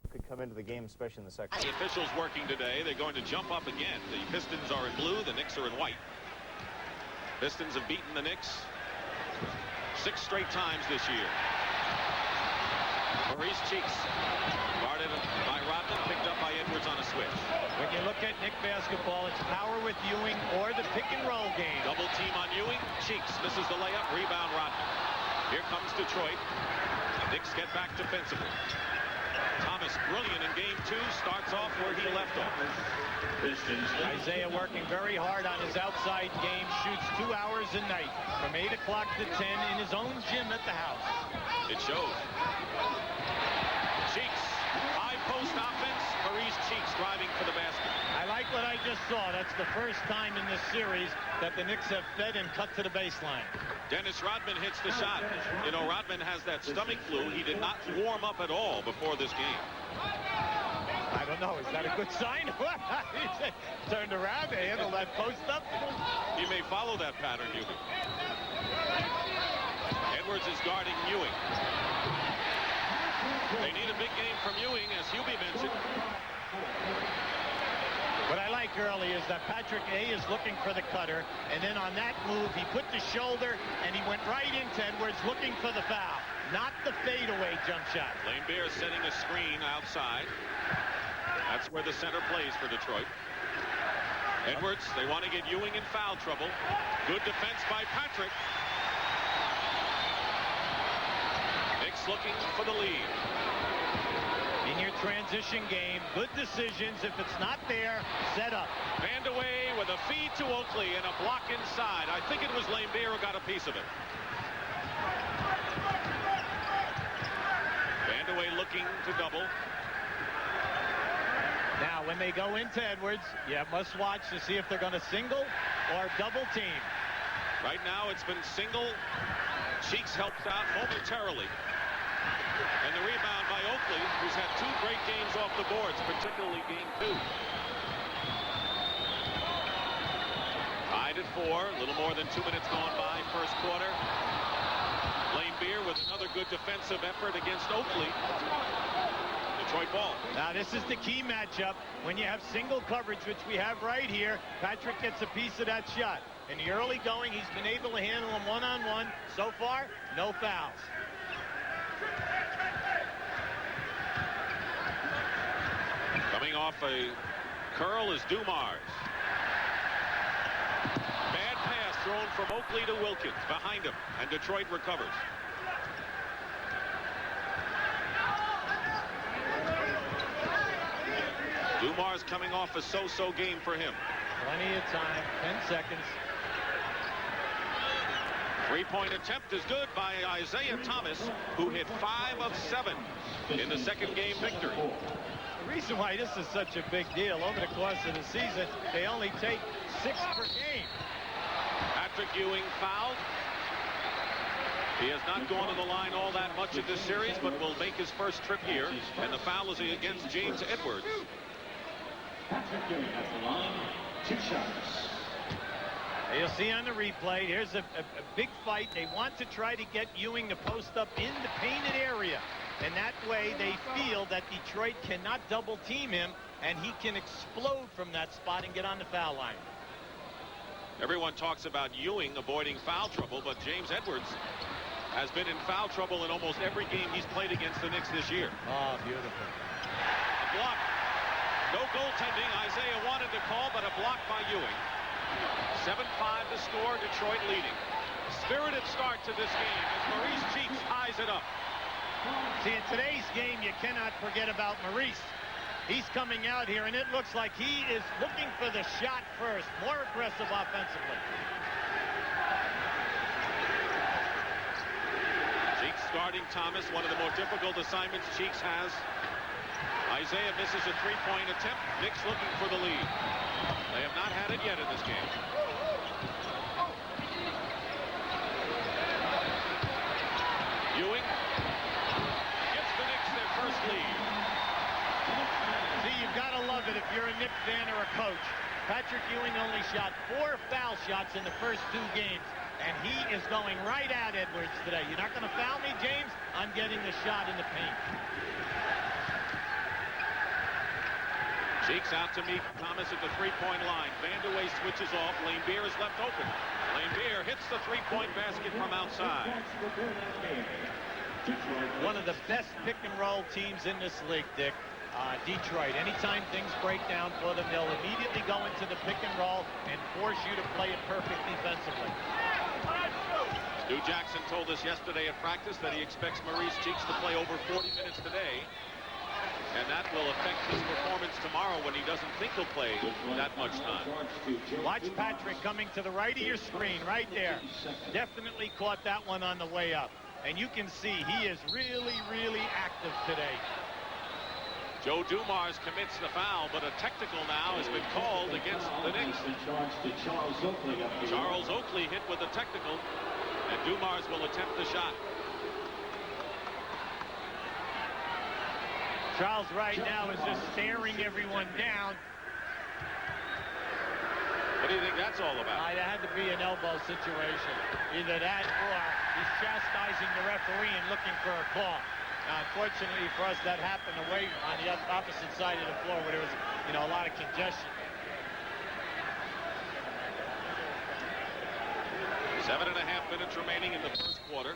could come into the game, especially in the second. The officials working today. They're going to jump up again. The Pistons are in blue. The Knicks are in white. Pistons have beaten the Knicks 6 straight times this year. Maurice Cheeks guarded by Rodman, picked up by Edwards on a switch. When you look at Knick basketball, it's power with Ewing or the pick-and-roll game. Double team on Ewing. Cheeks misses the layup. Rebound Rodman. Here comes Detroit. Knicks get back defensively. Thomas, brilliant in game 2, starts off where he left off. Isaiah working very hard on his outside game, shoots 2 hours a night from 8 o'clock to 10 in his own gym at the house. It shows. Cheeks, high post offense. Maurice Cheeks driving for the basket. I like what I just saw. That's the first time in this series that the Knicks have fed and cut to the baseline. Dennis Rodman hits the shot. You know, Rodman has that stomach flu. He did not warm up at all before this game. I don't know. Is that a good sign? He turned around and handled that post up. He may follow that pattern, Ewing. Edwards is guarding Ewing. They need a big game from Ewing, as Hubie mentioned. What I like early is that Patrick A is looking for the cutter, and then on that move, he put the shoulder, and he went right into Edwards looking for the foul, not the fadeaway jump shot. Lane Bear setting a screen outside. That's where the center plays for Detroit. Edwards, they want to get Ewing in foul trouble. Good defense by Patrick. Knicks looking for the lead. In your transition game, good decisions. If it's not there, set up. Vandeweghe with a feed to Oakley and a block inside. I think it was Lane Bear who got a piece of it. Vandeweghe looking to double. Now, when they go into Edwards, you must watch to see if they're going to single or double team. Right now, it's been single. Cheeks helped out momentarily. And the rebound by Oakley, who's had 2 great games off the boards, particularly game 2. Tied at 4, a little more than 2 minutes gone by, first quarter. Lane Beer with another good defensive effort against Oakley. Detroit ball. Now, this is the key matchup. When you have single coverage, which we have right here, Patrick gets a piece of that shot. In the early going, he's been able to handle him one-on-one. So far, no fouls. Coming off a curl is Dumars. Bad pass thrown from Oakley to Wilkins. Behind him, and Detroit recovers. Dumars coming off a so-so game for him. Plenty of time, 10 seconds. 3-point attempt is good by Isaiah Thomas, who hit 5 of 7 in the second game victory. The reason why this is such a big deal, over the course of the season, they only take 6 per game. Patrick Ewing fouled. He has not gone to the line all that much in this series, but will make his first trip here. And the foul is against James Edwards. Patrick Ewing at the line, 2 shots. You'll see on the replay, here's a big fight. They want to try to get Ewing to post up in the painted area. And that way they feel that Detroit cannot double team him, and he can explode from that spot and get on the foul line. Everyone talks about Ewing avoiding foul trouble, but James Edwards has been in foul trouble in almost every game he's played against the Knicks this year. Oh, beautiful. A block. No goaltending. Isaiah wanted to call, but a block by Ewing. 7-5 to score, Detroit leading. Spirited start to this game as Maurice Cheeks ties it up. See, in today's game, you cannot forget about Maurice. He's coming out here, and it looks like he is looking for the shot first. More aggressive offensively. Cheeks guarding Thomas, one of the more difficult assignments Cheeks has. Isaiah misses a 3-point attempt. Knicks looking for the lead. They have not had it yet in this game. Ewing gives the Knicks their first lead. See, you've got to love it if you're a Knicks fan or a coach. Patrick Ewing only shot 4 foul shots in the first 2 games, and he is going right at Edwards today. You're not going to foul me, James? I'm getting the shot in the paint. Cheeks out to meet Thomas at the three-point line. Vandeweghe switches off. Lane Beer is left open. Lane Beer hits the three-point basket from outside. One of the best pick-and-roll teams in this league, Dick. Detroit. Anytime things break down for them, they'll immediately go into the pick-and-roll and force you to play it perfect defensively. Stu Jackson told us yesterday at practice that he expects Maurice Cheeks to play over 40 minutes today. And that will affect his performance tomorrow when he doesn't think he'll play that much time. Watch Patrick coming to the right of your screen, right there. Definitely caught that one on the way up. And you can see he is really, really active today. Joe Dumars commits the foul, but a technical now has been called against the Knicks. Charles Oakley hit with a technical, and Dumars will attempt the shot. Charles right now is just staring everyone down. What do you think that's all about? It had to be an elbow situation. Either that or he's chastising the referee and looking for a call. Now, unfortunately for us, that happened away on the opposite side of the floor where there was, a lot of congestion. 7.5 minutes remaining in the first quarter.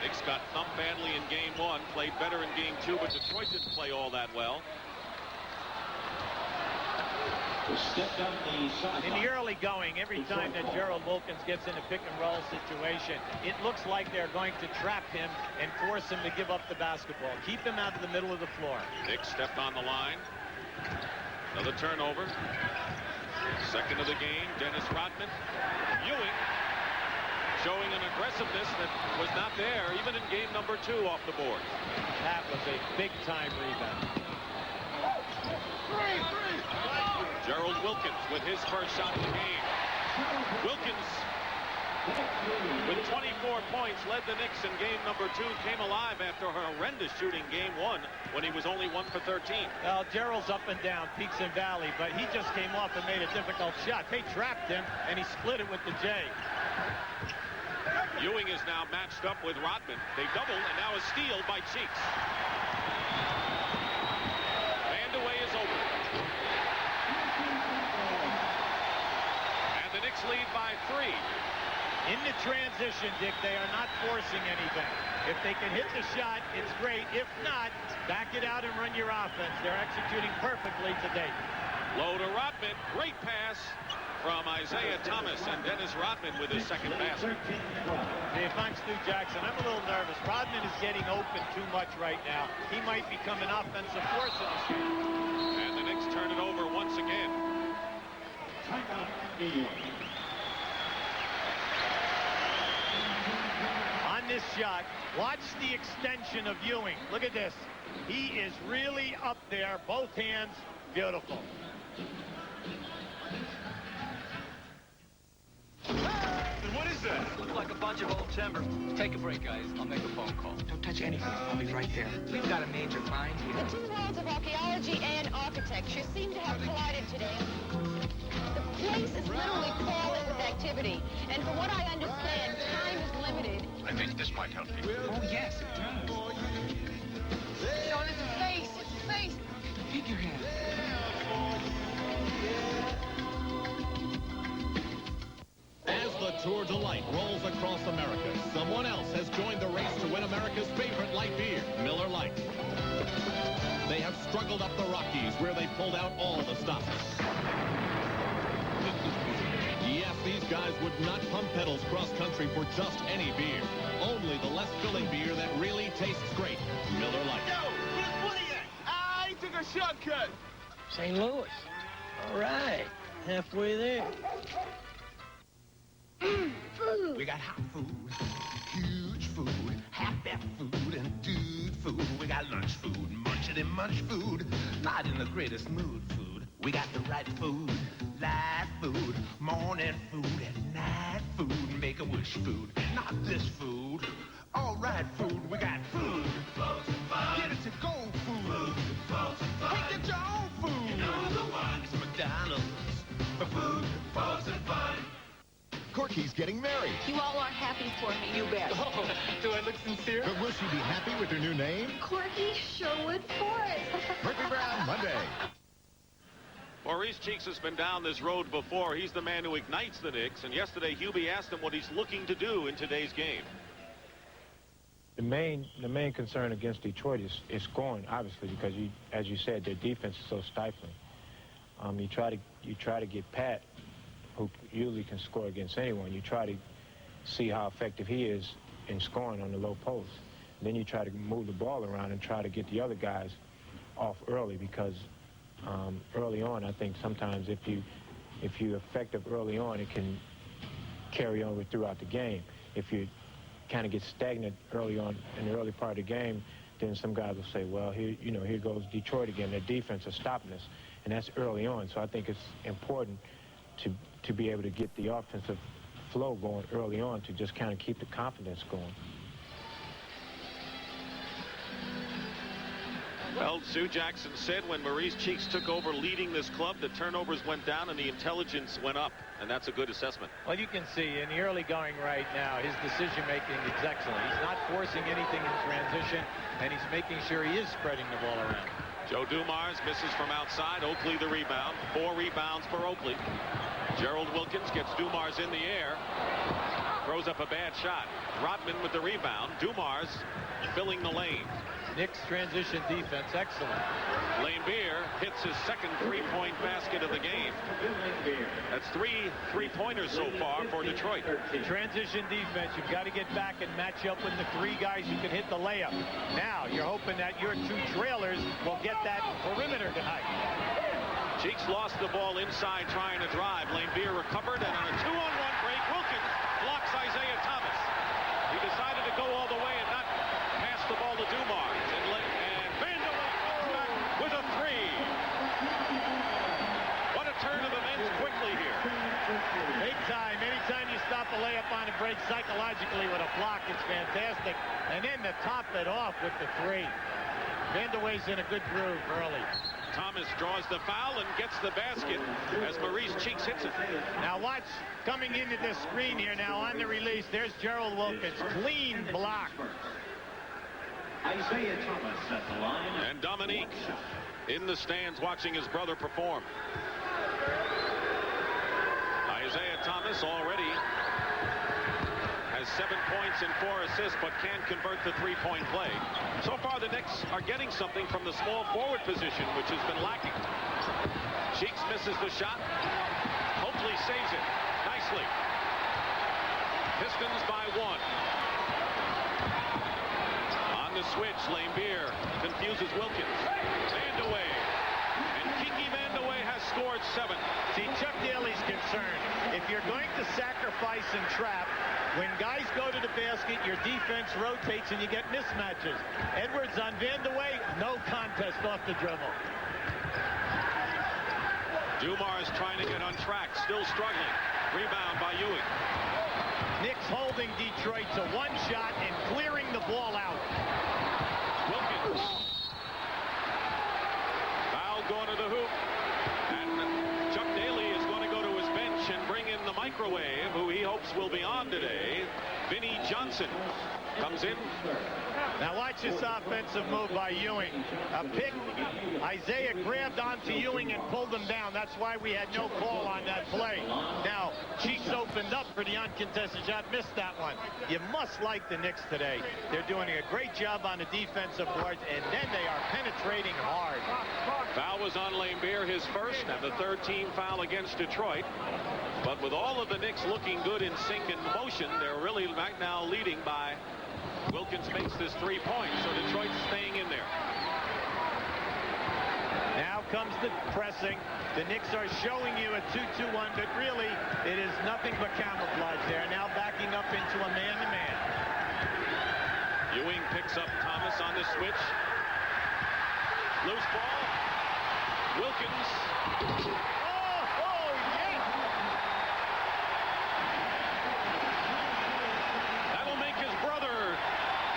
Knicks got thumped badly in game 1, played better in game 2, but Detroit didn't play all that well. In the early going, every time that Gerald Wilkins gets in a pick-and-roll situation, it looks like they're going to trap him and force him to give up the basketball. Keep him out of the middle of the floor. Knicks stepped on the line. Another turnover. Second of the game, Dennis Rodman. Ewing showing an aggressiveness that was not there even in game number 2 off the board. That was a big-time rebound. Gerald Wilkins with his first shot of the game. Wilkins, with 24 points, led the Knicks in game number 2, came alive after a horrendous shooting game 1 when he was only 1 for 13. Well, Gerald's up and down, peaks and valley, but he just came off and made a difficult shot. They trapped him, and he split it with the J. Ewing is now matched up with Rodman. They double, and now a steal by Cheeks. Vandeweghe is open. And the Knicks lead by 3. In the transition, Dick, they are not forcing anything. If they can hit the shot, it's great. If not, back it out and run your offense. They're executing perfectly today. Low to Rodman. Great pass from Isaiah Thomas, and Dennis Rodman with his second basket. Hey, if I'm Stu Jackson, I'm a little nervous. Rodman is getting open too much right now. He might become an offensive force in this game. And the Knicks turn it over once again. On this shot, watch the extension of Ewing. Look at this. He is really up there, both hands, beautiful. What is that? Looks like a bunch of old timber. Take a break, guys. I'll make a phone call. Don't touch anything. I'll be right there. We've got a major find here. The two worlds of archaeology and architecture seem to have collided today. The place is literally crawling with activity, and from what I understand, time is limited. I think this might help you. Oh, yes, it does. Sean, it's a face. It's a face. Take your hand. As the Tour de Light rolls across America, someone else has joined the race to win America's favorite light beer, Miller Lite. They have struggled up the Rockies, where they pulled out all the stops. Yes, these guys would not pump pedals cross-country for just any beer. Only the less filling beer that really tastes great, Miller Lite. Yo, where's Woody at? I took a shortcut. St. Louis. All right. Halfway there. We got hot food, huge food, half-bath food, and dude food. We got lunch food, munching and munch food, not in the greatest mood food. We got the right food, light food, morning food, and night food, make-a-wish food, not this food. All right food, we got food, get it to go food, we get your own food. You know the one. It's McDonald's for food, folks, and fun. Court Rockies getting married. You all are happy for me. You bet. Oh, do I look sincere? But will she be happy with her new name? Corky Sherwood Forest. Murphy Brown, Monday. Maurice Cheeks has been down this road before. He's the man who ignites the Knicks, and yesterday Hubie asked him what he's looking to do in today's game. The main concern against Detroit is scoring, obviously, because as you said, their defense is so stifling. You try to get Pat, who usually can score against anyone. You try to see how effective he is in scoring on the low post. Then you try to move the ball around and try to get the other guys off early, because early on, I think sometimes if you're effective early on, it can carry on throughout the game. If you kind of get stagnant early on in the early part of the game, then some guys will say, well, here goes Detroit again. Their defense is stopping us, and that's early on. So I think it's important to be able to get the offensive flow going early on to just kind of keep the confidence going. Well, Sue Jackson said when Maurice Cheeks took over leading this club, the turnovers went down and the intelligence went up, and that's a good assessment. Well, you can see in the early going right now, his decision-making is excellent. He's not forcing anything in transition, and he's making sure he is spreading the ball around. Joe Dumars misses from outside. Oakley the rebound. 4 rebounds for Oakley. Gerald Wilkins gets Dumars in the air. Throws up a bad shot. Rodman with the rebound. Dumars filling the lane. Knicks transition defense, excellent. Laimbeer hits his second three-point basket of the game. That's 3 three-pointers so far for Detroit. Transition defense, you've got to get back and match up with the 3 guys who can hit the layup. Now, you're hoping that your 2 trailers will get that perimeter tonight. Cheeks lost the ball inside trying to drive. Laimbeer recovered, and on a 2-on-1 break, Wilkins blocks Isaiah Thomas. He decided to go all the way and not pass the ball to Dumars. And Vanderbilt comes back with a 3. What a turn of events quickly here. Big time. Anytime you stop a layup on a break psychologically with a block, it's fantastic. And then to top it off with the 3. Vanderway's in a good groove early. Thomas draws the foul and gets the basket as Maurice Cheeks hits it. Now watch, coming into this screen here now on the release, there's Gerald Wilkins. Clean block. Isaiah Thomas at the line. And Dominique in the stands watching his brother perform. Isaiah Thomas already has 7 points and 4 assists, but can't convert the three-point play. So far, the Knicks are getting something from the small forward position, which has been lacking. Cheeks misses the shot. Hopefully saves it nicely. Pistons by 1. On the switch, Laimbeer confuses Wilkins. Vandeweghe. And Kiki Vandeweghe has scored 7. See, Chuck Daly's concerned. If you're going to sacrifice and trap, when guys go to the basket, your defense rotates and you get mismatches. Edwards on Vandeweghe, no contest off the dribble. Dumars trying to get on track, still struggling. Rebound by Ewing. Knicks holding Detroit to 1 shot and clearing the ball out. Wilkins. Foul going to the hoop. And Chuck Daly is going to go to his bench and bring in the microwave, who he hopes will be on today. Vinnie Johnson comes in. Now watch this offensive move by Ewing. A pick. Isaiah grabbed onto Ewing and pulled him down. That's why we had no call on that play. Now, Cheeks opened up for the uncontested shot. Missed that one. You must like the Knicks today. They're doing a great job on the defensive boards, and then they are penetrating hard. Foul was on Laimbeer, his first, and the 3rd team foul against Detroit. But with all of the Knicks looking good in sync and motion, they're really right now leading by Wilkins makes this 3 points, so Detroit's staying in there. Now comes the pressing. The Knicks are showing you a 2-2-1, but really it is nothing but camouflage there. Now backing up into a man-to-man. Ewing picks up Thomas on the switch. Loose ball. Wilkins. That'll make his brother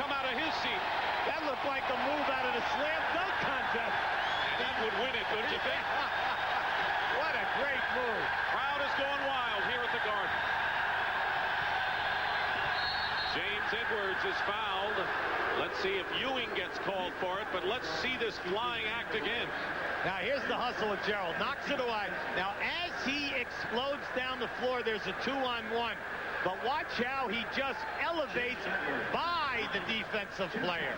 come out of his seat. That looked like a move out of the slam dunk contest. That would win it, don't you think? What a great move. Crowd is going wild here at the Garden. but let's see this flying act again. Now here's the hustle of Gerald. Knocks it away. Now as he explodes down the floor, there's a 2-on-1. But watch how he just elevates by the defensive player.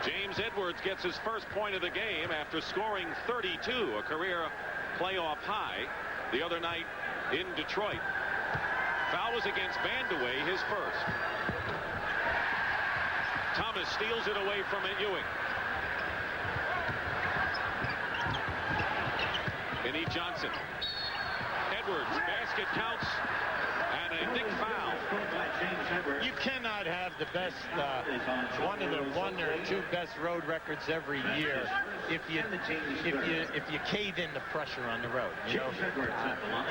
James Edwards gets his first point of the game after scoring 32, a career playoff high the other night in Detroit. Foul was against Vandeweghe, his first. Thomas steals it away from Ewing. Vinnie Johnson. Edwards, basket counts, and a big foul. You cannot have the best, one or two best road records every year if you cave in the pressure on the road. You know,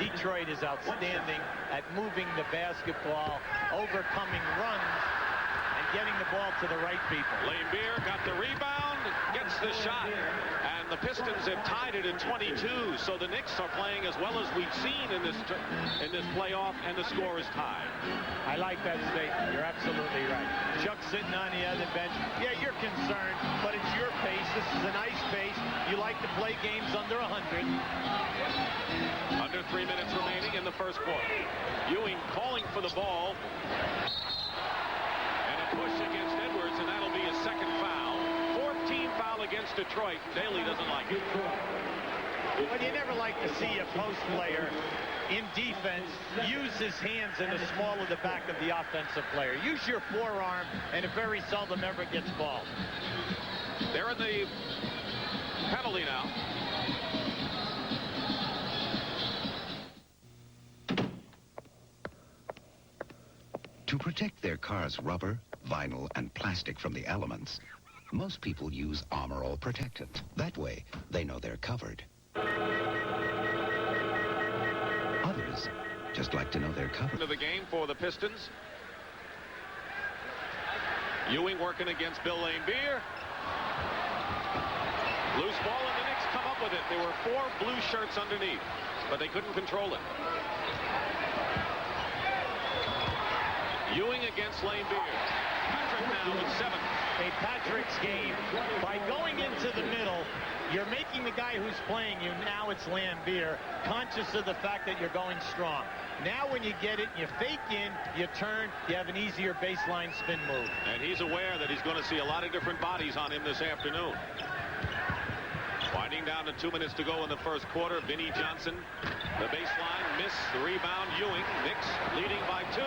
Detroit is outstanding at moving the basketball, overcoming runs, and getting the ball to the right people. Laimbeer got the rebound, gets the shot, and the Pistons have tied it at 22. So the Knicks are playing as well as we've seen in this playoff, and the score is tied. I like that statement. You're absolutely right. Chuck sitting on the other bench. Yeah, you're concerned, but it's your pace. This is a nice pace. You like to play games under 100. Under 3 minutes remaining in the first quarter. Ewing calling for the ball. And a push against Edwards, and that'll be a second foul. 14 foul against Detroit. Daly doesn't like it. But you never like to see a post player in defense use his hands in the small of the back of the offensive player. Use your forearm, and it very seldom ever gets ball. They're in the penalty now. To protect their car's rubber, vinyl, and plastic from the elements, most people use Armor All Protectant. That way, they know they're covered. Others just like to know they're covered. Into the game for the Pistons. Ewing working against Bill Laimbeer. Loose ball, and the Knicks come up with it. There were 4 blue shirts underneath, but they couldn't control it. Ewing against Laimbeer. Patrick now with 7. A Patrick's game. By going into the middle, you're making the guy who's playing you, now it's Laimbeer, conscious of the fact that you're going strong. Now when you get it, you fake in, you turn, you have an easier baseline spin move. And he's aware that he's going to see a lot of different bodies on him this afternoon. Winding down to 2 minutes to go in the first quarter. Vinnie Johnson, the baseline, miss, the rebound. Ewing, Knicks leading by 2.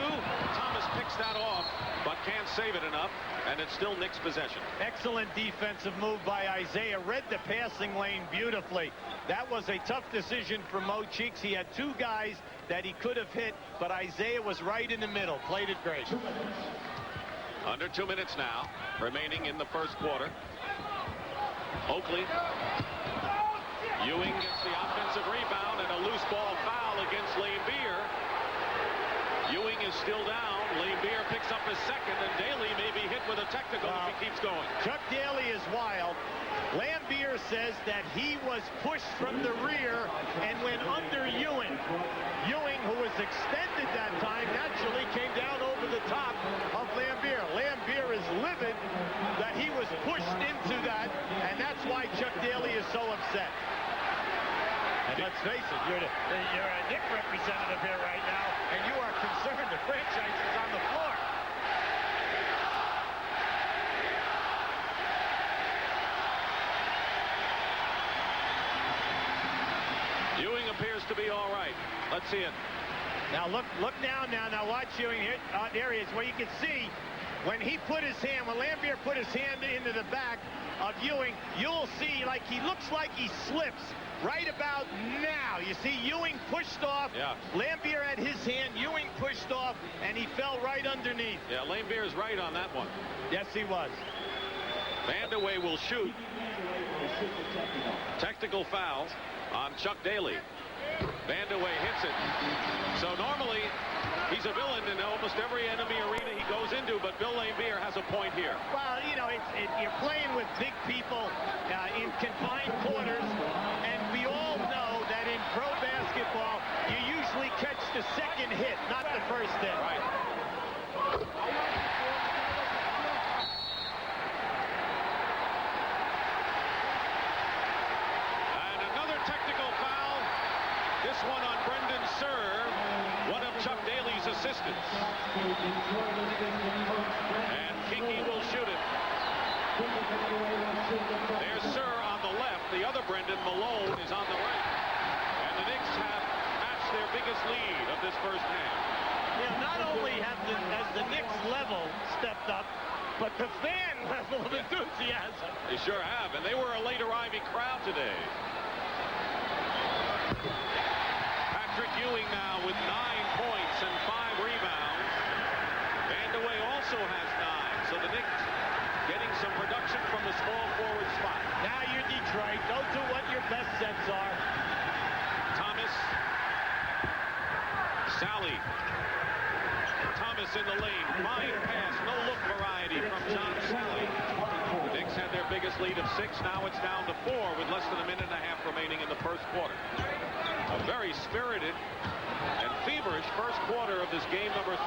Thomas picks that off, but can't save it enough, and it's still Knicks possession. Excellent defensive move by Isaiah. Read the passing lane beautifully. That was a tough decision for Mo Cheeks. He had 2 guys that he could have hit, but Isaiah was right in the middle. Played it great. Under 2 minutes now, remaining in the first quarter. Oakley. Ewing gets the offensive rebound and a loose ball foul against Laimbeer. Ewing is still down. Laimbeer picks up his second, and Daly may be hit with a technical if he keeps going. Chuck Daly is wild. Laimbeer says that he was pushed from the rear and went under Ewing. Ewing, who was extended that time, naturally came down over the top of Laimbeer. Laimbeer is livid that he was pushed into that, and that's why Chuck Daly is so upset. And let's face it, you're a Knick representative here right now, and you are concerned the franchise is on the floor. Ewing appears to be all right. Let's see it. Now look down now. Now watch Ewing here. There he is. Where you can see when he put his hand, when Laimbeer put his hand into the back of Ewing, you'll see like he looks like he slips right about now. You see Ewing pushed off. Yeah. Laimbeer had his hand. Ewing pushed off, and he fell right underneath. Yeah, Laimbeer's right on that one. Yes, he was. Vandeweghe will shoot. Technical foul on Chuck Daly. Vandeweghe hits it. So normally, he's a villain in almost every enemy arena he goes into, but Bill Laimbeer has a point here. Well, you know, you're playing with big people in confined quarters, and we all know that in pro basketball, you usually catch the second hit, not the first hit. Right. Pistons. And Kiki will shoot it. There's Sir on the left. The other Brendan, Malone, is on the right. And the Knicks have matched their biggest lead of this first half. Yeah, not only has the Knicks level stepped up, but the fan level of enthusiasm. They sure have, and they were a late arriving crowd today. Patrick Ewing now with 9 points and 5 rebounds. Vandeweghe also has 9, so the Knicks getting some production from the small forward spot. Now you're Detroit. Go to what your best sets are. Thomas. Sally. Thomas in the lane. Fine pass. No look variety from John Sally. The Knicks had their biggest lead of 6. Now it's down to 4 with less than a minute and a half remaining in the first quarter. A very spirited and feverish first quarter of this game number 3.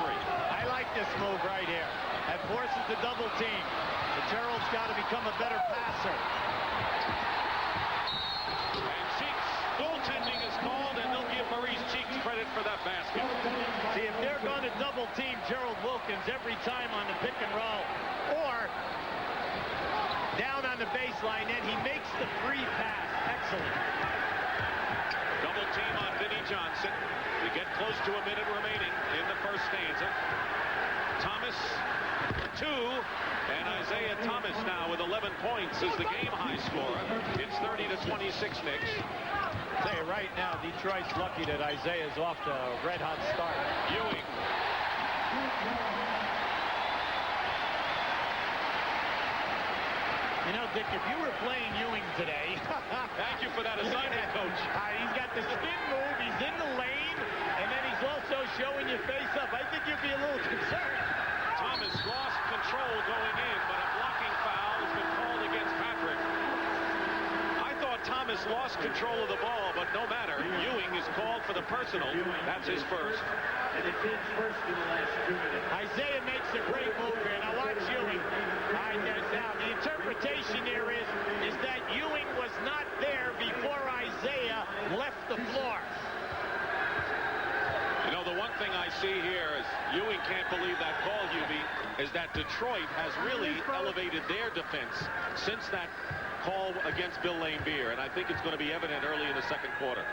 I like this move right here. That forces the double team. But Gerald's got to become a better passer. And Cheeks goaltending is called, and they'll give Maurice Cheeks credit for that basket. See, if they're going to double team Gerald Wilkins every time on the pick and roll, or down on the baseline, and he makes the free pass. Excellent. Double team on Vinnie Johnson. We get close to a minute remaining in the first stanza. Thomas, 2, and Isaiah Thomas now with 11 points is the game high scorer. It's 30-26 Knicks. I'll tell you right now, Detroit's lucky that Isaiah's off to a red-hot start. Ewing. You know, Dick, if you were playing Ewing today... Thank you for that assignment, Coach. He's got the spin move, he's in the lane, and then he's also showing you face up. I think you'd be a little concerned. Thomas lost control going in, but a blocking foul has been called against Patrick. I thought Thomas lost control of the ball, but no matter. Ewing is called for the personal. That's his first. And it's his first in the last 2 minutes. Isaiah makes a great move here. Now watch Ewing. Now the interpretation here is that Ewing was not there before Isaiah left the floor. You know, the one thing I see here is Ewing can't believe that call, Hubie, is that Detroit has really elevated their defense since that call against Bill Laimbeer, and I think it's going to be evident early in the second quarter.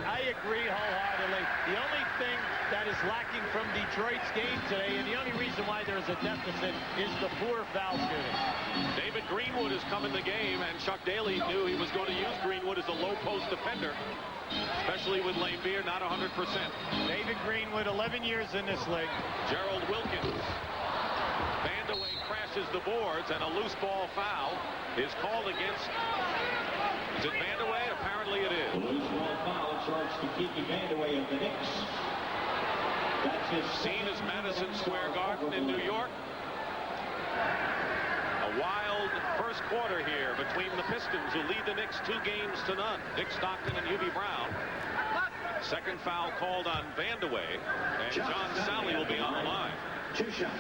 I agree wholeheartedly. The only thing that is lacking from Detroit's game today, and the only reason why there is a deficit, is the poor foul shooting. David Greenwood has come in the game, and Chuck Daly knew he was going to use Greenwood as a low-post defender, especially with Laimbeer not 100%. David Greenwood, 11 years in this league. Gerald Wilkins. Vandeweghe crashes the boards, and a loose ball foul is called against... Is it Vandeweghe? Apparently it is. Loose ball foul charged to Kiki Vandeweghe of the Knicks. That's his Scene is Madison Square Garden in New York. A wild first quarter here between the Pistons, who lead the Knicks 2 games to none. Nick Stockton and Hubie Brown. Second foul called on Vandeweghe, and John Sally will be on the line. 2 shots.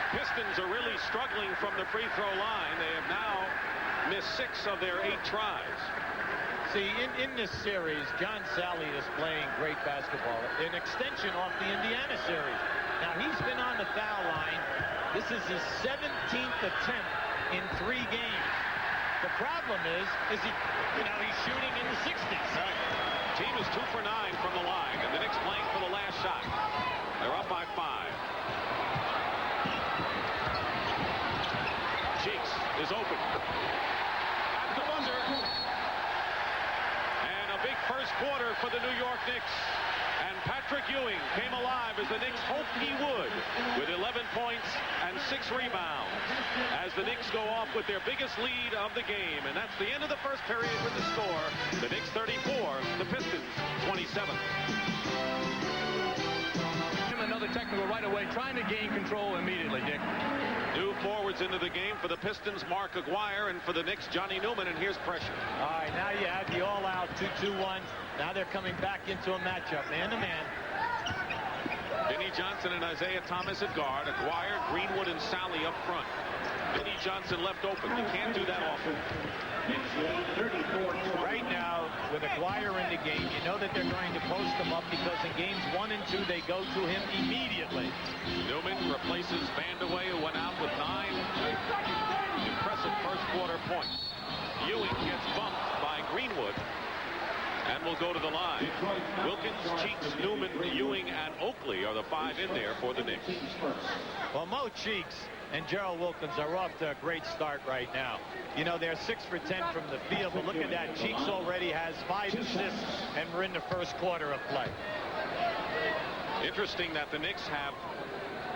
Pistons are really struggling from the free throw line. They have now missed 6 of their 8 tries. See, in this series, John Sally is playing great basketball. An extension off the Indiana series. Now, he's been on the foul line. This is his 17th attempt in 3 games. The problem is he's shooting in the 60s. Right. Team is 2 for 9 from the line, and the Knicks playing for the last shot. They're up by 5. Cheeks is open. At the buzzer. And a big first quarter for the New York Knicks. And Patrick Ewing came alive as the Knicks hoped he would, with 11 points and 6 rebounds, as the Knicks go off with their biggest lead of the game. And that's the end of the first period with the score. The Knicks 34, the Pistons 27. Another technical right away, trying to gain control immediately, Dick. New forwards into the game for the Pistons, Mark Aguirre, and for the Knicks, Johnny Newman, and here's pressure. All right, now you have the all-out 2-2-1. Now they're coming back into a matchup, man-to-man. Vinnie Johnson and Isaiah Thomas at guard, Aguirre, Greenwood, and Sally up front. Vinnie Johnson left open. You can't do that often. Right now, with Aguirre in the game, you know that they're going to post him up because in games 1 and 2, they go to him immediately. Newman replaces Vandaway, who went out with 9 impressive first quarter points. Ewing gets bumped by Greenwood and will go to the line. Wilkins, Cheeks, Newman, Ewing, and Oakley are the 5 in there for the Knicks. Well, Mo Cheeks and Gerald Wilkins are off to a great start right now. You know, they're 6 for 10 from the field, but look at that. Cheeks already has 5 assists, and we're in the first quarter of play. Interesting that the Knicks have,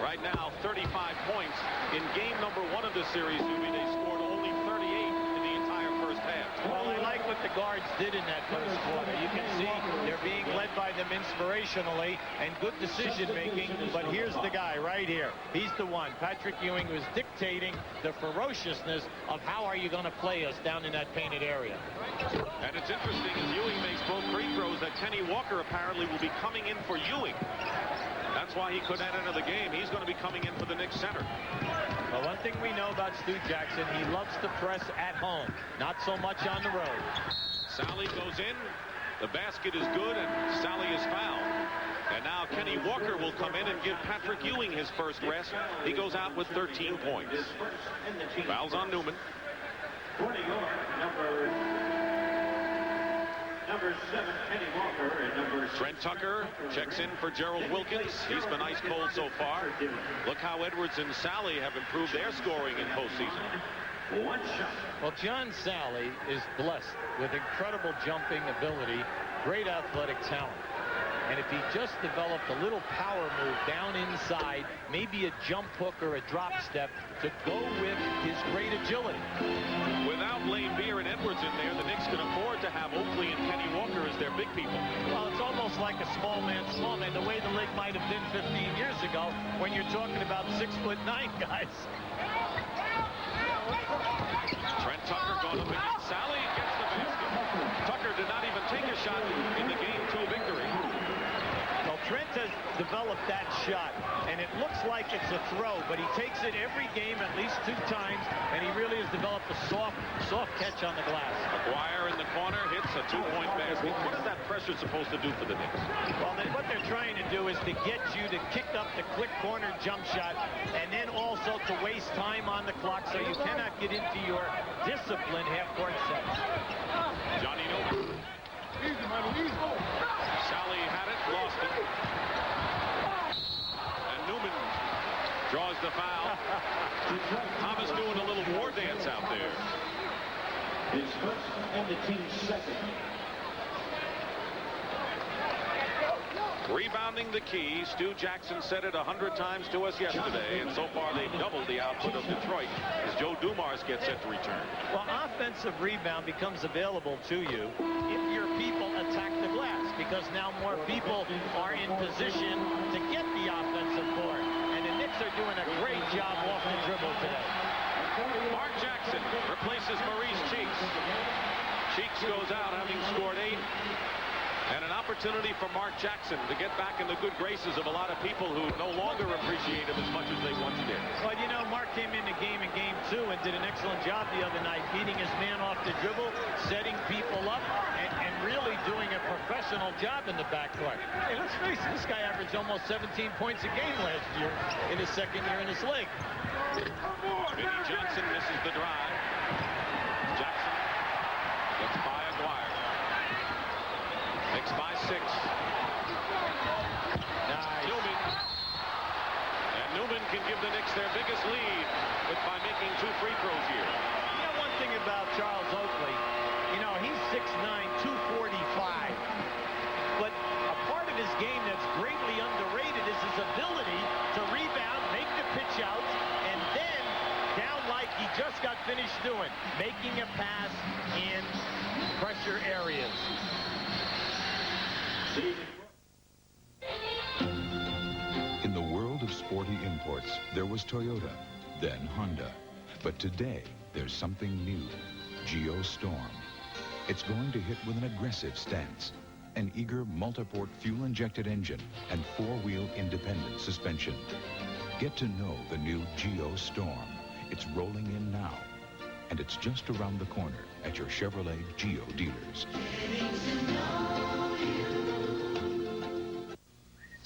right now, 35 points. In game number 1 of the series, they scored only 38 in the entire first half. Well, I like what the guards did in that first quarter. You can see they're being led by them inspirationally and good decision-making, but here's the guy right here. He's the one, Patrik Ewing, who's dictating the ferociousness of how are you going to play us down in that painted area. And it's interesting, as Ewing makes both free throws, that Kenny Walker apparently will be coming in for Ewing. That's why he couldn't enter the game. He's going to be coming in for the Knicks center. Well, one thing we know about Stu Jackson, he loves to press at home, not so much on the road. Sally goes in. The basket is good, and Sally is fouled. And now Kenny Walker will come in and give Patrik Ewing his first rest. He goes out with 13 points. Fouls on Newman. Number 7, Kenny Walker, and number Trent Tucker checks in for Gerald Wilkins. He's been ice cold so far. Look how Edwards and Sally have improved their scoring in postseason. One shot. Well, John Sally is blessed with incredible jumping ability, great athletic talent. And if he just developed a little power move down inside, maybe a jump hook or a drop step to go with his great agility. Without Lane Beer and Edwards in there, the Knicks can afford to have Oakley and Kenny Walker as their big people. Well, it's almost like a small man, the way the league might have been 15 years ago when you're talking about 6'9" guys. Trent Tucker going up against Sally and gets the basket. Tucker did not even take a shot in the Game 2 victory. Well, Trent has developed that shot, and it looks like it's a throw, but he takes it every game at least 2 times, and he really has developed a soft catch on the glass. McGuire in the corner hits a 2-point basket. What is that pressure supposed to do for the Knicks? Well, what they're trying to do is to get you to kick up the quick corner jump shot, and then also to waste time on the clock so you cannot get into your disciplined half-court sets. Johnny Newman. Sally had it, lost it. And Newman draws the foul. Thomas doing a little war dance out there. His first and the team's second. Rebounding the key. Stu Jackson said it 100 times to us yesterday, and so far they've doubled the output of Detroit as Joe Dumars gets set to return. Well, offensive rebound becomes available to you if your people attack the glass, because now more people are in position to get the offensive board. And the Knicks are doing a great job off the dribble today. Mark Jackson replaces Maurice Cheeks. Cheeks goes out having scored 8. And an opportunity for Mark Jackson to get back in the good graces of a lot of people who no longer appreciate him as much as they once did. Well, you know, Mark came in the game in Game 2 and did an excellent job the other night, beating his man off the dribble, setting people up, and really doing a professional job in the backcourt. Hey, let's face it, this guy averaged almost 17 points a game last year in his second year in this league. Vinnie Johnson misses the drive. Jackson gets by Aguirre. Knicks by 6. Nice. Newman. And Newman can give the Knicks their biggest lead by making 2 free throws here. You know one thing about Charles Oakley, you know, he's 6'9", 245. But a part of his game that's greatly underrated is his ability to rebound, make the pitch outs, and then down like he just got finished doing, making a pass in pressure areas. In the world of sporty imports, there was Toyota, then Honda. But today, there's something new, Geo Storm. It's going to hit with an aggressive stance, an eager multi-port fuel-injected engine, and 4-wheel independent suspension. Get to know the new Geo Storm. It's rolling in now. And it's just around the corner at your Chevrolet Geo dealers.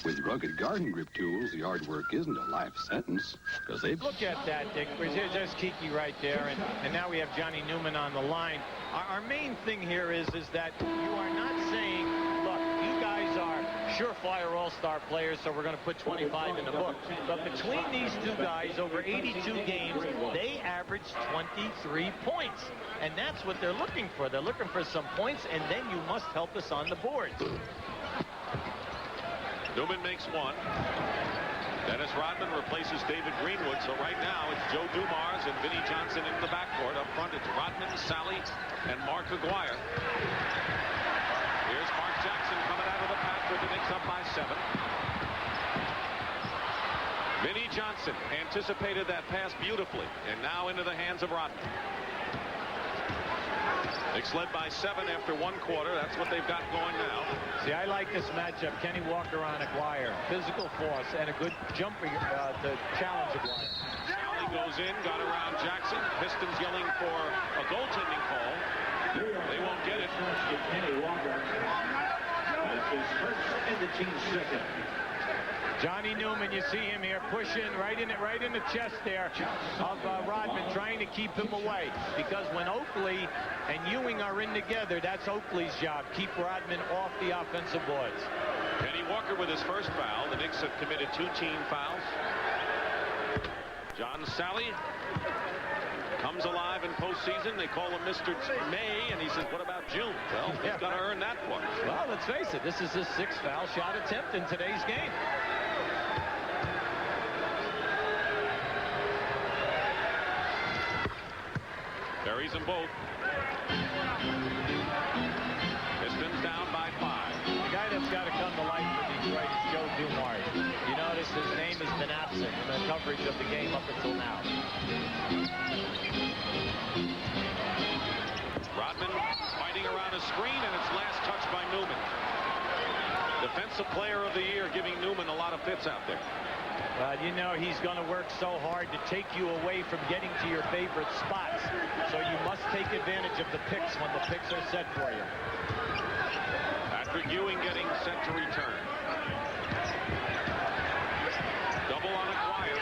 With rugged garden grip tools, yard work isn't a life sentence, because they... Look at that, Dick. There's Kiki right there, and now we have Johnny Newman on the line. Our main thing here is that you are not saying, look, you guys are surefire all-star players, so we're going to put 25 in the book. But between these two guys, over 82 games, they averaged 23 points. And that's what they're looking for. They're looking for some points, and then you must help us on the board. Newman makes one. Dennis Rodman replaces David Greenwood. So right now it's Joe Dumars and Vinnie Johnson in the backcourt. Up front it's Rodman, Sally, and Mark Aguirre. Here's Mark Jackson coming out of the pack with the Knicks up by 7. Vinnie Johnson anticipated that pass beautifully, and now into the hands of Rodman. Knicks led by 7 after 1 quarter. That's what they've got going now. See, I like this matchup. Kenny Walker on Aguirre. Physical force and a good jumper to challenge Aguirre. Sally goes in, got around Jackson. Pistons yelling for a goaltending call. They won't get it. Kenny Walker. That's his first and the team's second. Johnny Newman, you see him here pushing right in the chest there of Rodman, trying to keep him away. Because when Oakley and Ewing are in together, that's Oakley's job. Keep Rodman off the offensive boards. Kenny Walker with his first foul. The Knicks have committed 2 team fouls. John Sally comes alive in postseason. They call him Mr. May, and he says, what about June? Well, he's got to earn that one. Well, let's face it, this is his 6th foul shot attempt in today's game. Buries them both. Pistons down by 5. The guy that's got to come to life for Detroit is Joe Dumars. You notice his name has been absent in the coverage of the game up until now. Rodman fighting around a screen, and it's last touched by Newman. Defensive Player of the Year giving Newman a lot of fits out there. You know he's going to work so hard to take you away from getting to your favorite spots. So you must take advantage of the picks when the picks are set for you. Patrick Ewing getting set to return. Double on Aguirre.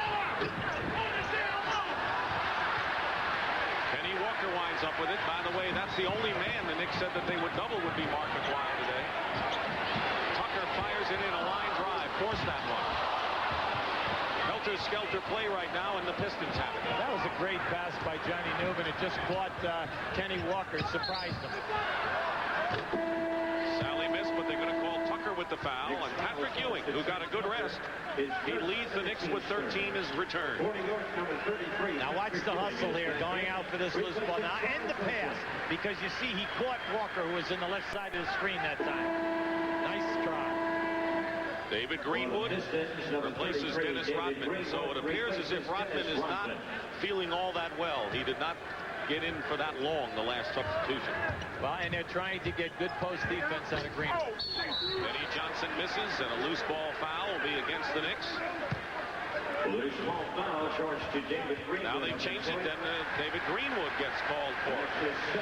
Kenny Walker winds up with it. By the way, that's the only man the Knicks said that they would double would be Mark Aguirre today. Tucker fires it in a line drive. Force that one. Helter-skelter play right now, and the Pistons have it. That was a great pass by Johnny Newman. It just caught Kenny Walker, surprised him. Sally missed, but they're going to call Tucker with the foul, and Patrick Ewing, who got a good rest, he leads the Knicks with 13 is returned. Now watch the hustle here, going out for this loose ball. Now end the pass, because you see he caught Walker, who was in the left side of the screen that time. Nice try. David Greenwood replaces Dennis Rodman. So it appears as if Rodman is not feeling all that well. He did not get in for that long, the last substitution. Well, and they're trying to get good post defense out of Greenwood. Benny Johnson misses, and a loose ball foul will be against the Knicks. Loose ball foul charged to David Greenwood. Now they changed it, then David Greenwood gets called for.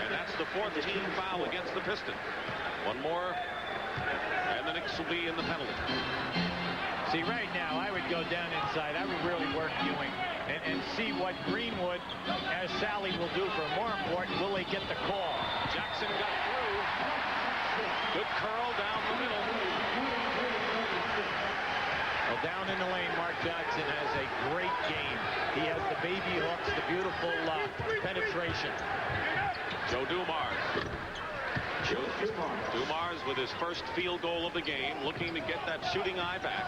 And that's the 4th team foul against the Pistons. One more, and the Knicks will be in the penalty. See, right now, I would go down inside. I would really work Ewing and see what Greenwood, as Sally will do for him. More important, will they get the call? Jackson got through. Good curl down the middle. Well, down in the lane, Mark Jackson has a great game. He has the baby hooks, the beautiful penetration. Joe Dumars. Dumars with his first field goal of the game, looking to get that shooting eye back.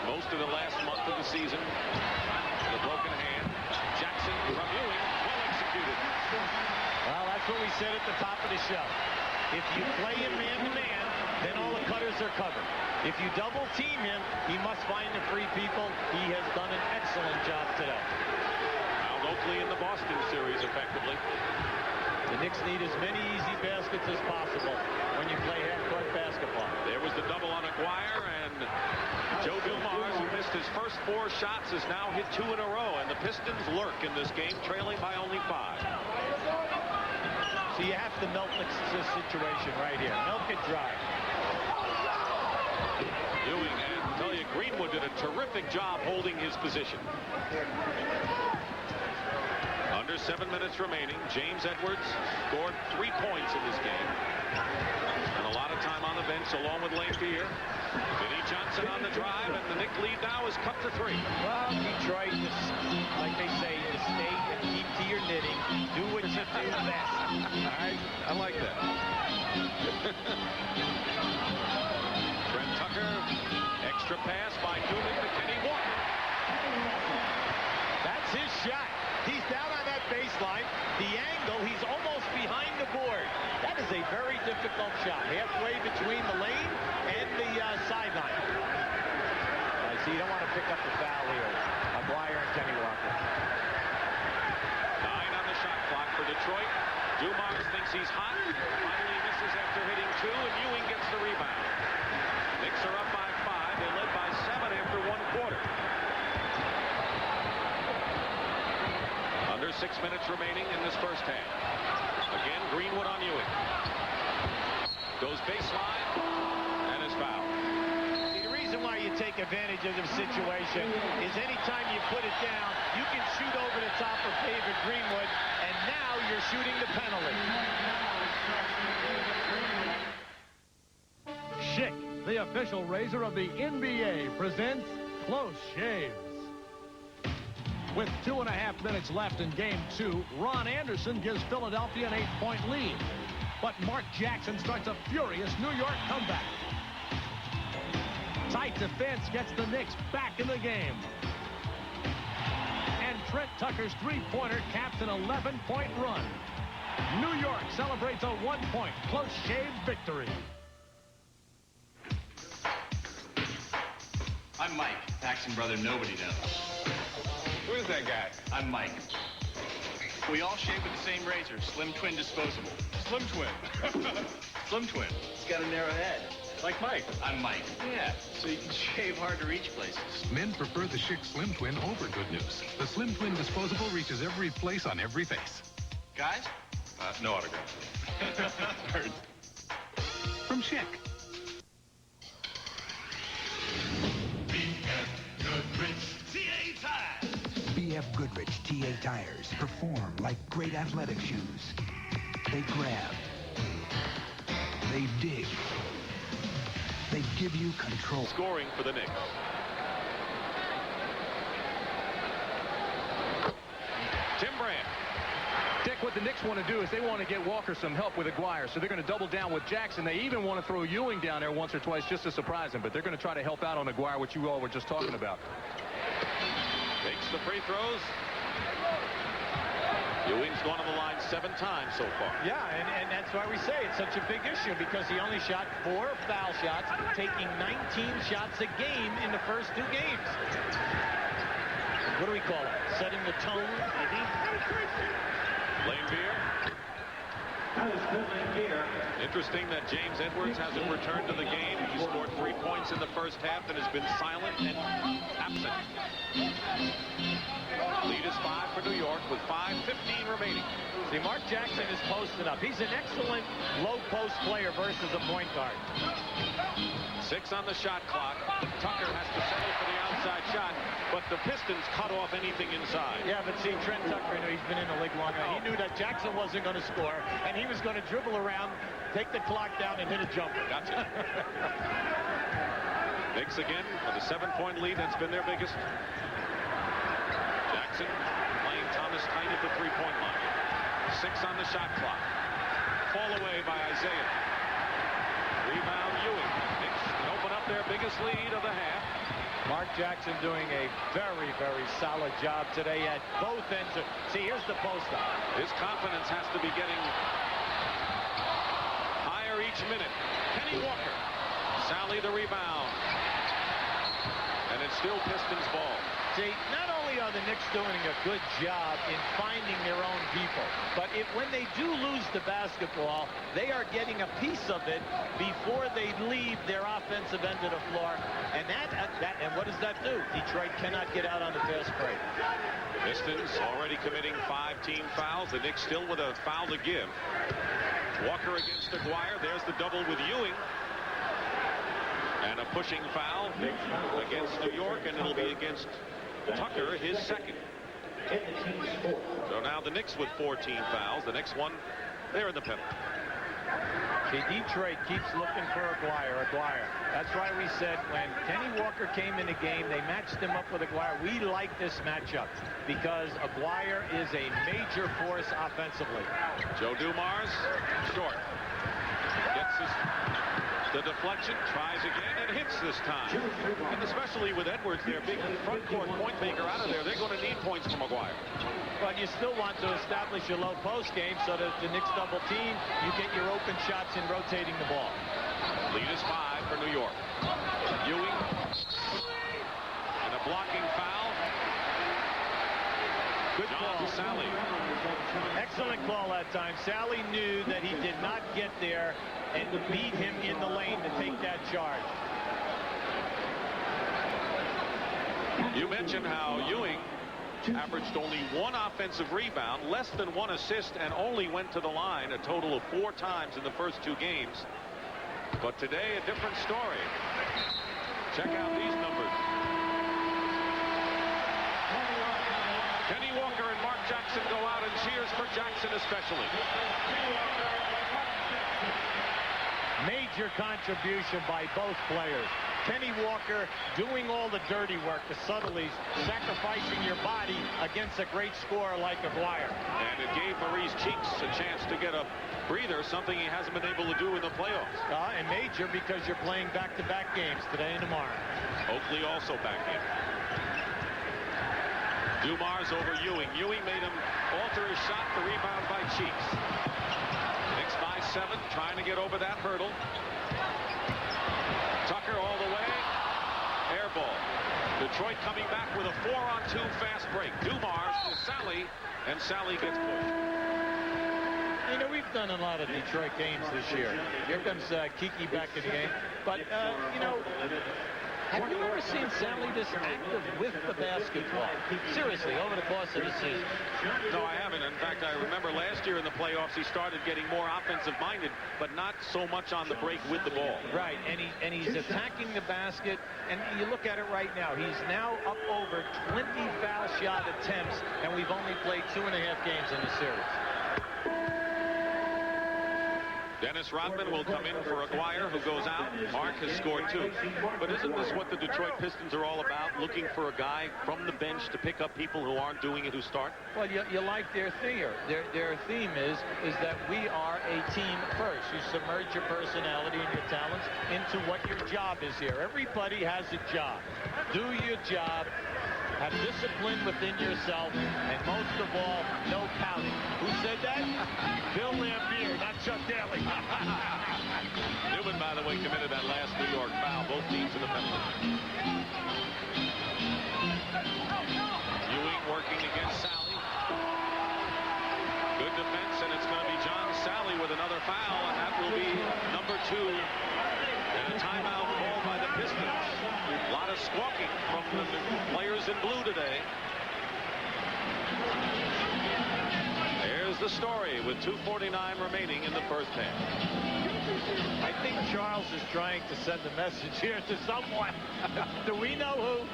Most of the last month of the season, the broken hand. Jackson from Ewing, well executed. Well, that's what we said at the top of the show. If you play him man-to-man, then all the cutters are covered. If you double team him, he must find the free people. He has done an excellent job today. Now Oakley in the Boston series effectively. The Knicks need as many easy baskets as possible when you play half-court basketball. There was the double on Aguirre, and Joe Dumars, who missed his first 4 shots, has now hit 2 in a row, and the Pistons lurk in this game, trailing by only 5. So you have to milk the situation right here. Milk it dry. Ewing and Talia Greenwood did a terrific job holding his position. Under 7 minutes remaining, James Edwards scored 3 points in this game. And a lot of time on the bench along with Lane Beer. Vinnie Johnson on the drive, and the Knick lead now is cut to 3. Well, Detroit, like they say, you stay and keep to your knitting. Do what you do best. All right, I like that. Trent Tucker, extra pass by Newman to Kenny Walker. That's his shot. He's down on that baseline. The angle, he's almost behind the board. That is a very difficult shot. Halfway between the lane and the sideline. So you don't want to pick up the foul here. Aguirre and Kenny Walker. 9 on the shot clock for Detroit. Dumars thinks he's hot. Finally misses after hitting 2, and Ewing gets the rebound. Knicks are up by 5. They led by 7 after 1 quarter. Under 6 minutes remaining in this first half. Again, Greenwood on Ewing. Goes baseline and is fouled. See, the reason why you take advantage of the situation is anytime you put it down, you can shoot over the top of David Greenwood, and now you're shooting the penalty. Schick, the official razor of the NBA, presents Close Shaves. With 2.5 minutes left in Game 2, Ron Anderson gives Philadelphia an 8-point lead. But Mark Jackson starts a furious New York comeback. Tight defense gets the Knicks back in the game. And Trent Tucker's three-pointer caps an 11-point run. New York celebrates a 1-point close shave victory. I'm Mike, Paxton brother nobody knows. Who is that guy? I'm Mike. We all shave with the same razor, Slim Twin disposable. Slim Twin. Slim Twin. It's got a narrow head. Like Mike. I'm Mike. Yeah, so you can shave hard to reach places. Men prefer the Schick Slim Twin over Good News. The Slim Twin disposable reaches every place on every face. Guys? No autograph. From Schick. BF Goodrich TA tires perform like great athletic shoes. They grab. They dig. They give you control. Scoring for the Knicks. Tim Brand. Dick, what the Knicks want to do is they want to get Walker some help with Aguirre, so they're going to double down with Jackson. They even want to throw Ewing down there once or twice just to surprise him, but they're going to try to help out on Aguirre, which you all were just talking about. Takes the free throws. Ewing's gone to the line 7 times so far. Yeah, and that's why we say it's such a big issue, because he only shot 4 foul shots, taking 19 shots a game in the first 2 games. What do we call it? Setting the tone, maybe? Lane Beer. Interesting that James Edwards hasn't returned to the game. He scored 3 points in the first half and has been silent and absent. Lead is 5 for New York with 5:15 remaining. See, Mark Jackson is posted up. He's an excellent low-post player versus a point guard. 6 on the shot clock. Tucker has to settle for the outside shot, but the Pistons cut off anything inside. Yeah, but see, Trent Tucker, he's been in the league long enough. He knew that Jackson wasn't going to score, and he was going to dribble around, take the clock down, and hit a jumper. Gotcha. Knicks again with a 7-point lead. That's been their biggest. Jackson playing Thomas tight at the three-point line. 6 on the shot clock. Fall away by Isaiah. Rebound Ewing. Knicks can open up their biggest lead of the half. Mark Jackson doing a very, very solid job today at both ends. See, here's the post-up. His confidence has to be getting higher each minute. Kenny Walker. Sally the rebound. And it's still Pistons ball. See, not only are the Knicks doing a good job in finding their own people, but when they do lose the basketball, they are getting a piece of it before they leave their offensive end of the floor. And and what does that do? Detroit cannot get out on the fast break. Pistons already committing 5 team fouls. The Knicks still with a foul to give. Walker against Aguirre. There's the double with Ewing. And a pushing foul against New York, and it'll be against Tucker, his second. So now the Knicks with 14 fouls. The next one, they're in the penalty. See, Detroit keeps looking for Aguirre. That's why we said when Kenny Walker came in the game, they matched him up with Aguirre. We like this matchup because Aguirre is a major force offensively. Joe Dumars, short. Gets the deflection, tries again, and hits this time. And especially with Edwards, their big front court point maker out of there, they're going to need points from Aguirre. But you still want to establish your low post game so that the Knicks double team, you get your open shots in rotating the ball. Lead is 5 for New York. Ewing. And a blocking foul. Good call. Sally. Excellent call that time. Sally knew that he did not get there and beat him in the lane to take that charge. You mentioned how Ewing averaged only 1 offensive rebound, less than 1 assist, and only went to the line a total of 4 times in the first 2 games. But today, a different story. Check out these numbers. Kenny Walker and Mark Jackson go out, and cheers for Jackson especially. Major contribution by both players. Kenny Walker doing all the dirty work, the subtleties, sacrificing your body against a great scorer like Aguirre. And it gave Maurice Cheeks a chance to get a breather, something he hasn't been able to do in the playoffs. And major because you're playing back-to-back games today and tomorrow. Oakley also back in. Dumars over Ewing. Ewing made him alter his shot. The rebound by Cheeks. Knicks by 7, trying to get over that hurdle. Tucker all the way. Air ball. Detroit coming back with a 4-on-2 fast break. Dumars to Sally, and Sally gets pushed. You know, we've done a lot of Detroit games this year. Here comes Kiki back in the game. But, you know, have you ever seen Sally this active with the basketball? Seriously, over the course of the season. No, I haven't. In fact, I remember last year in the playoffs, he started getting more offensive-minded, but not so much on the break with the ball. Right, and he's attacking the basket, and you look at it right now. He's now up over 20 foul shot attempts, and we've only played 2.5 games in the series. Dennis Rodman will come in for Aguirre, who goes out. Mark has scored 2. But isn't this what the Detroit Pistons are all about? Looking for a guy from the bench to pick up people who aren't doing it, who start? Well, you like their theme. Their theme is that we are a team first. You submerge your personality and your talents into what your job is here. Everybody has a job. Do your job. Have discipline within yourself, and most of all, no pouting. Who said that? Bill Lambier, not Chuck Daly. Newman, by the way, committed that last New York foul. Both teams in the penalty. Ewing working against Sally. Good defense, and it's going to be John Sally with another foul, and that will be number 2. And a timeout called by the Pistons. A lot of squawking from the players in blue today. There's the story with 2:49 remaining in the first half. I think Charles is trying to send a message here to someone. Do we know who?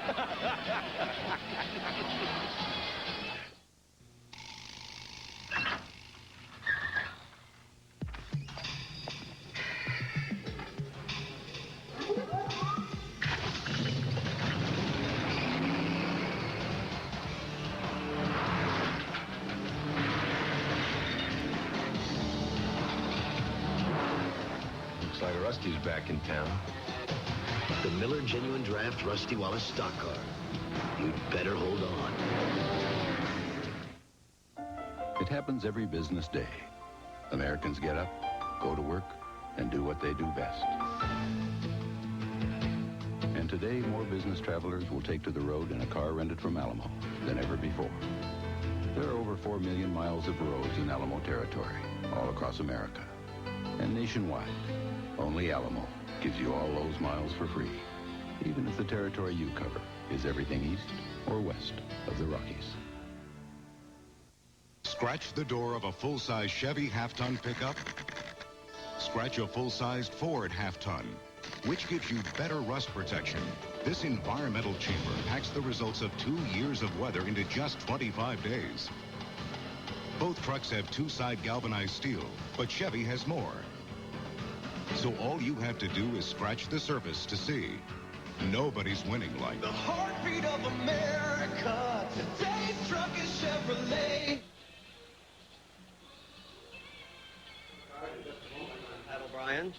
Rusty's back in town. The Miller Genuine Draft Rusty Wallace stock car. You'd better hold on. It happens every business day. Americans get up, go to work, and do what they do best. And And today, more business travelers will take to the road in a car rented from Alamo than ever before. There are over 4 million miles of roads in Alamo territory, all across America. And nationwide, only Alamo gives you all those miles for free, even if the territory you cover is everything east or west of the Rockies. Scratch the door of a full-size Chevy half-ton pickup? Scratch a full-sized Ford half-ton. Which gives you better rust protection? This environmental chamber packs the results of 2 years of weather into just 25 days. Both trucks have two-side galvanized steel, but Chevy has more. So all you have to do is scratch the surface to see. Nobody's winning like The heartbeat of America. Today's truck is Chevrolet. Pat O'Brien.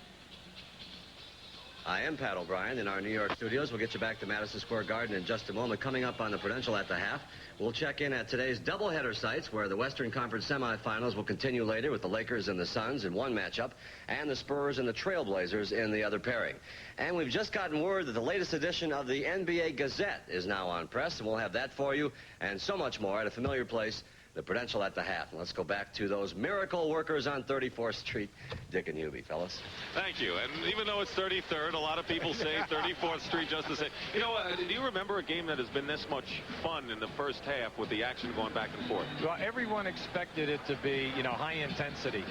I am Pat O'Brien in our New York studios. We'll get you back to Madison Square Garden in just a moment. Coming up on the Prudential at the half, we'll check in at today's doubleheader sites where the Western Conference semifinals will continue later with the Lakers and the Suns in one matchup and the Spurs and the Trailblazers in the other pairing. And we've just gotten word that the latest edition of the NBA Gazette is now on press, and we'll have that for you and so much more at a familiar place, the Prudential at the half. And let's go back to those miracle workers on 34th Street. Dick and Hubie, fellas. Thank you. And even though it's 33rd, a lot of people say 34th Street just to say. You know, do you remember a game that has been this much fun in the first half with the action going back and forth? Well, everyone expected it to be, you know, high intensity.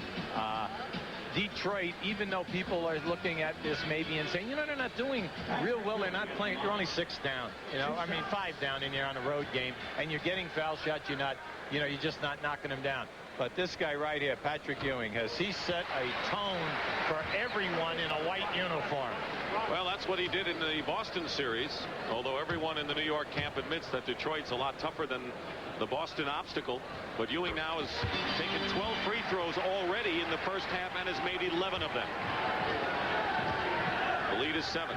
Detroit, even though people are looking at this maybe and saying, you know, they're not doing real well, they're not playing, you're only 6 down, you know, I mean 5 down in here on a road game, and you're getting foul shots, you're not, you know, you're just not knocking them down. But this guy right here, Ppatrick Ewing, he set a tone for everyone in a white uniform. Well, that's what he did in the Boston series, although everyone in the New York camp admits that Detroit's a lot tougher than the Boston obstacle. But Ewing now has taken 12 free throws already in the first half and has made 11 of them. The lead is 7.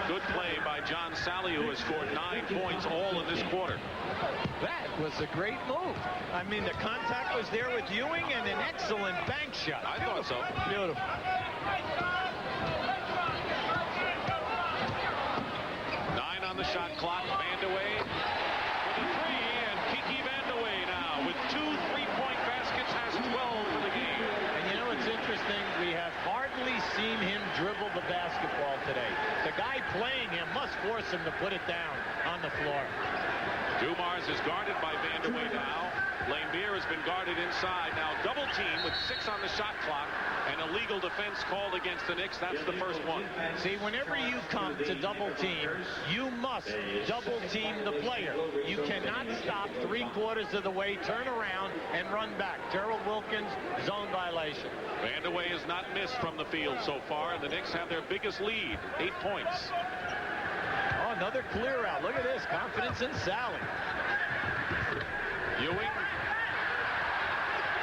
Good play by John Sally, who has scored 9 points all in this quarter. That was a great move. I mean, the contact was there with Ewing and an excellent bank shot. I thought so. Beautiful. 9 on the shot clock. Vandeweghe with a 3, and Kiki Vandeweghe now with 2 3-point baskets has 12 for the game. And you know, it's interesting. We have hardly seen him dribble the basketball today. The guy playing him must force him to put it down on the floor. Dumars is guarded by Vandeweghe now. Laimbeer has been guarded inside. Now double team with 6 on the shot clock. An illegal defense called against the Knicks. That's the first one. See, whenever you come to double team, you must double team the player. You cannot stop 3/4 of the way, turn around, and run back. Gerald Wilkins, zone violation. Vandeweghe has not missed from the field so far, and the Knicks have their biggest lead, 8 points. Oh, another clear out. Look at this. Confidence in Sally. Ewing.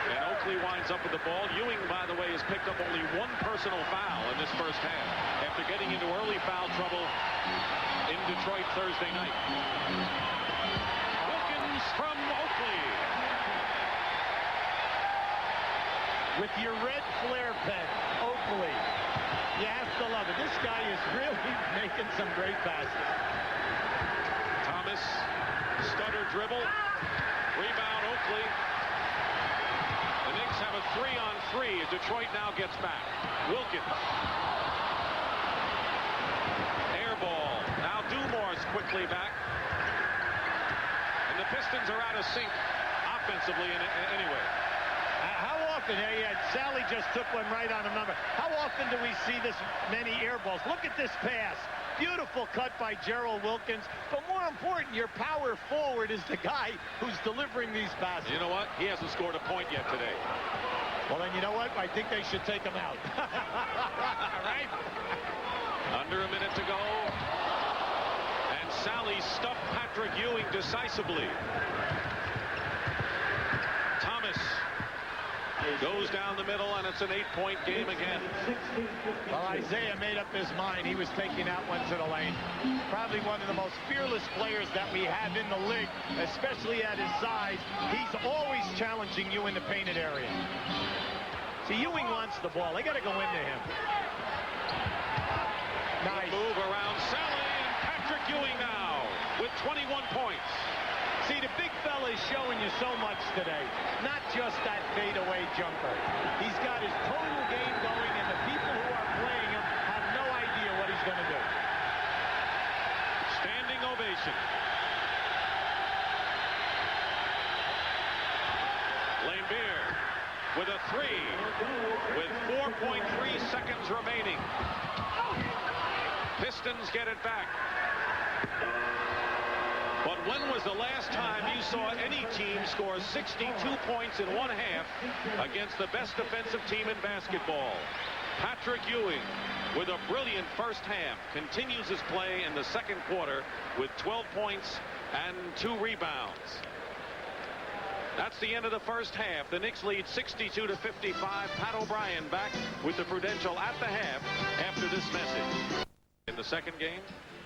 And Oakley winds up with the ball. Ewing, by the way, has picked up only 1 personal foul in this first half after getting into early foul trouble in Detroit Thursday night. Wilkins from Oakley. With your red flare pen, Oakley. You have to love it. This guy is really making some great passes. Thomas, stutter dribble. Rebound, Oakley. The Knicks have a 3-on-3 as Detroit now gets back. Wilkins. Air ball. Now Dumars quickly back. And the Pistons are out of sync offensively anyway. How often, Sally just took one right on a number. How often do we see this many air balls? Look at this pass. Beautiful cut by Gerald Wilkins. But more important, your power forward is the guy who's delivering these passes. You know what? He hasn't scored a point yet today. Well, then you know what? I think they should take him out. All right? Under a minute to go. And Sally stuffed Ppatrick Ewing decisively. Thomas Goes down the middle, and it's an 8-point game again. Well, Isaiah made up his mind. He was taking that one to the lane. Probably one of the most fearless players that we have in the league, especially at his size. He's always challenging you in the painted area. See, Ewing wants the ball. They got to go into him. Nice. Move around Sally, and Patrick Ewing now with 21 points. See, the big fella is showing you so much today. Not just that fadeaway jumper. He's got his total game going, and the people who are playing him have no idea what he's going to do. Standing ovation. Lambeer with a 3 with 4.3 seconds remaining. Pistons get it back. But when was the last time you saw any team score 62 points in one half against the best defensive team in basketball? Patrick Ewing, with a brilliant first half, continues his play in the second quarter with 12 points and 2 rebounds. That's the end of the first half. The Knicks lead 62-55. Pat O'Brien back with the Prudential at the half after this message. In the second game,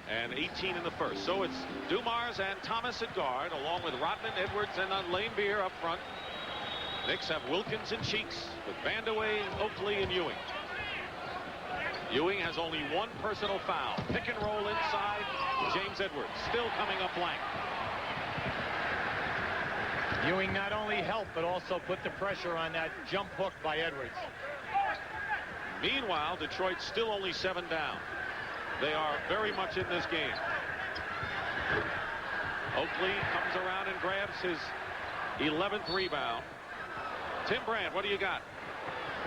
and 18 in the first. So it's Dumars and Thomas at guard, along with Rodman, Edwards, and Lambeer up front. Knicks have Wilkins and Cheeks with Vandeweghe, Oakley, and Ewing. Ewing has only 1 personal foul. Pick and roll inside. James Edwards still coming up blank. Ewing not only helped, but also put the pressure on that jump hook by Edwards. Meanwhile, Detroit's still only 7 down. They are very much in this game. Oakley comes around and grabs his 11th rebound. Tim Brandt, what do you got?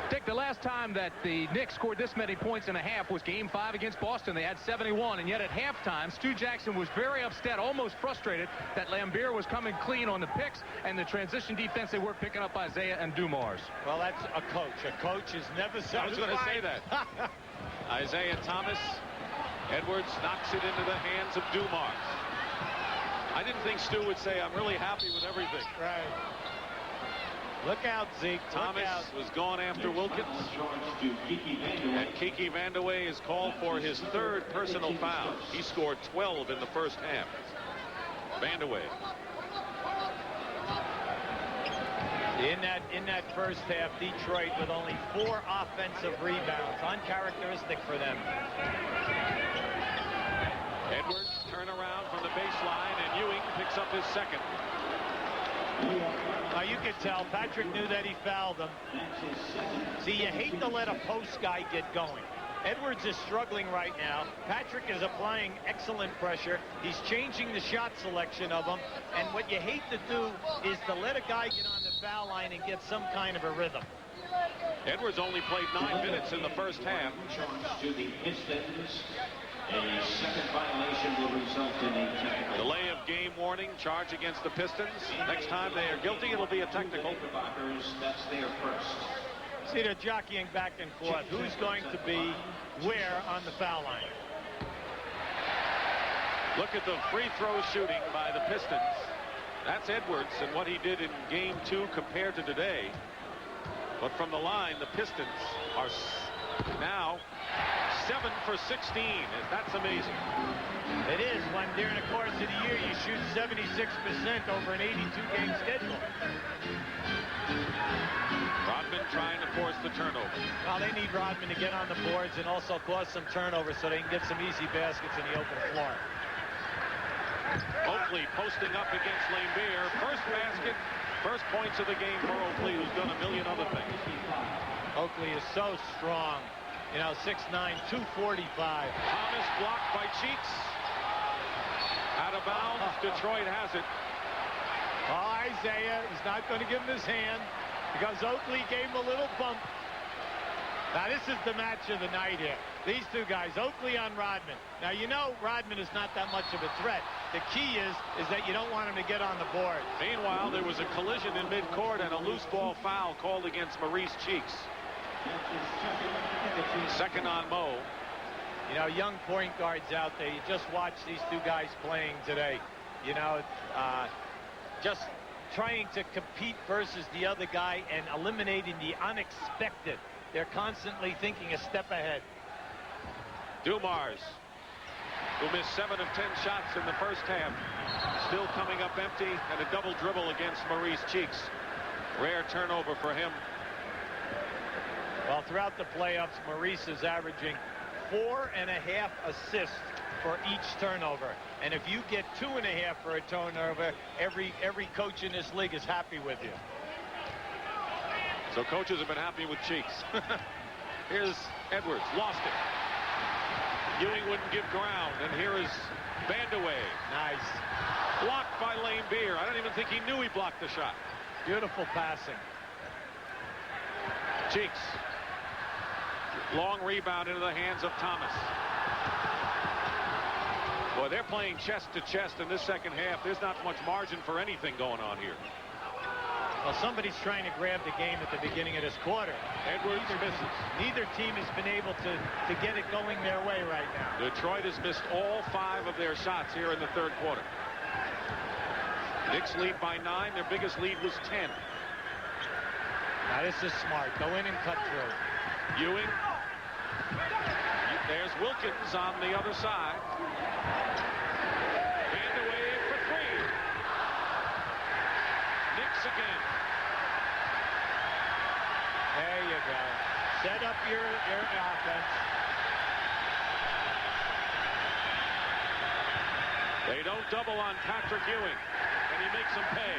Dick, the last time that the Knicks scored this many points in a half was Game 5 against Boston. They had 71, and yet at halftime, Stu Jackson was very upset, almost frustrated, that Lambeer was coming clean on the picks, and the transition defense, they were picking up Isaiah and Dumars. Well, that's a coach. A coach is never satisfied. I was going to say that. Isaiah Thomas. Edwards knocks it into the hands of Dumars. I didn't think Stu would say, I'm really happy with everything. Right. Look out, Zeke. Thomas was gone after Wilkins. And Kiki Vandeweghe is called for his 3rd personal foul. He scored 12 in the first half. Vandeweghe. In that first half, Detroit with only 4 offensive rebounds. Uncharacteristic for them. Edwards turn around from the baseline, and Ewing picks up his 2nd. Now you can tell Patrick knew that he fouled him. See, you hate to let a post guy get going. Edwards is struggling right now. Patrick is applying excellent pressure. He's changing the shot selection of him. And what you hate to do is to let a guy get on the foul line and get some kind of a rhythm. Edwards only played 9 minutes in the first half. To the Pistons. A second violation will result in a technical. Delay of game warning, charge against the Pistons. Next time they are guilty, it'll be a technical. That's their first. See, they're jockeying back and forth. Who's going to be where on the foul line? Look at the free throw shooting by the Pistons. That's Edwards and what he did in game 2 compared to today. But from the line, the Pistons are now 7 for 16. That's amazing. It is when during the course of the year you shoot 76% over an 82-game schedule. Rodman trying to force the turnover. Well, they need Rodman to get on the boards and also cause some turnovers so they can get some easy baskets in the open floor. Oakley posting up against Lambeer. First basket, first points of the game for Oakley, who's done a million other things. Oakley is so strong. You know, 6'9", 245. Thomas blocked by Cheeks. Out of bounds. Detroit has it. Oh, Isaiah is not going to give him his hand because Oakley gave him a little bump. Now, this is the match of the night here. These two guys, Oakley on Rodman. Now, you know Rodman is not that much of a threat. The key is that you don't want him to get on the board. Meanwhile, there was a collision in midcourt and a loose ball foul called against Maurice Cheeks. Second on Mo. You know, young point guards out there, you just watch these two guys playing today. You know, just trying to compete versus the other guy and eliminating the unexpected. They're constantly thinking a step ahead. Dumars, who missed 7 of 10 shots in the first half, still coming up empty, and a double dribble against Maurice Cheeks. Rare turnover for him. Well, throughout the playoffs, Maurice is averaging 4.5 assists for each turnover. And if you get 2.5 for a turnover, every coach in this league is happy with you. So coaches have been happy with Cheeks. Here's Edwards, lost it. Ewing wouldn't give ground, and here is Vandeweghe. Nice. Blocked by Lane Beer. I don't even think he knew he blocked the shot. Beautiful passing. Cheeks. Long rebound into the hands of Thomas. Boy, they're playing chest to chest in this second half. There's not much margin for anything going on here. Well, somebody's trying to grab the game at the beginning of this quarter. Edwards misses. Neither team has been able to get it going their way right now. Detroit has missed all 5 of their shots here in the third quarter. Knicks lead by 9. Their biggest lead was 10. Now this is smart. Go in and cut through. Ewing. There's Wilkins on the other side. Vandeweghe for 3. Knicks again. There you go. Set up your offense. They don't double on Patrick Ewing, and he makes them pay.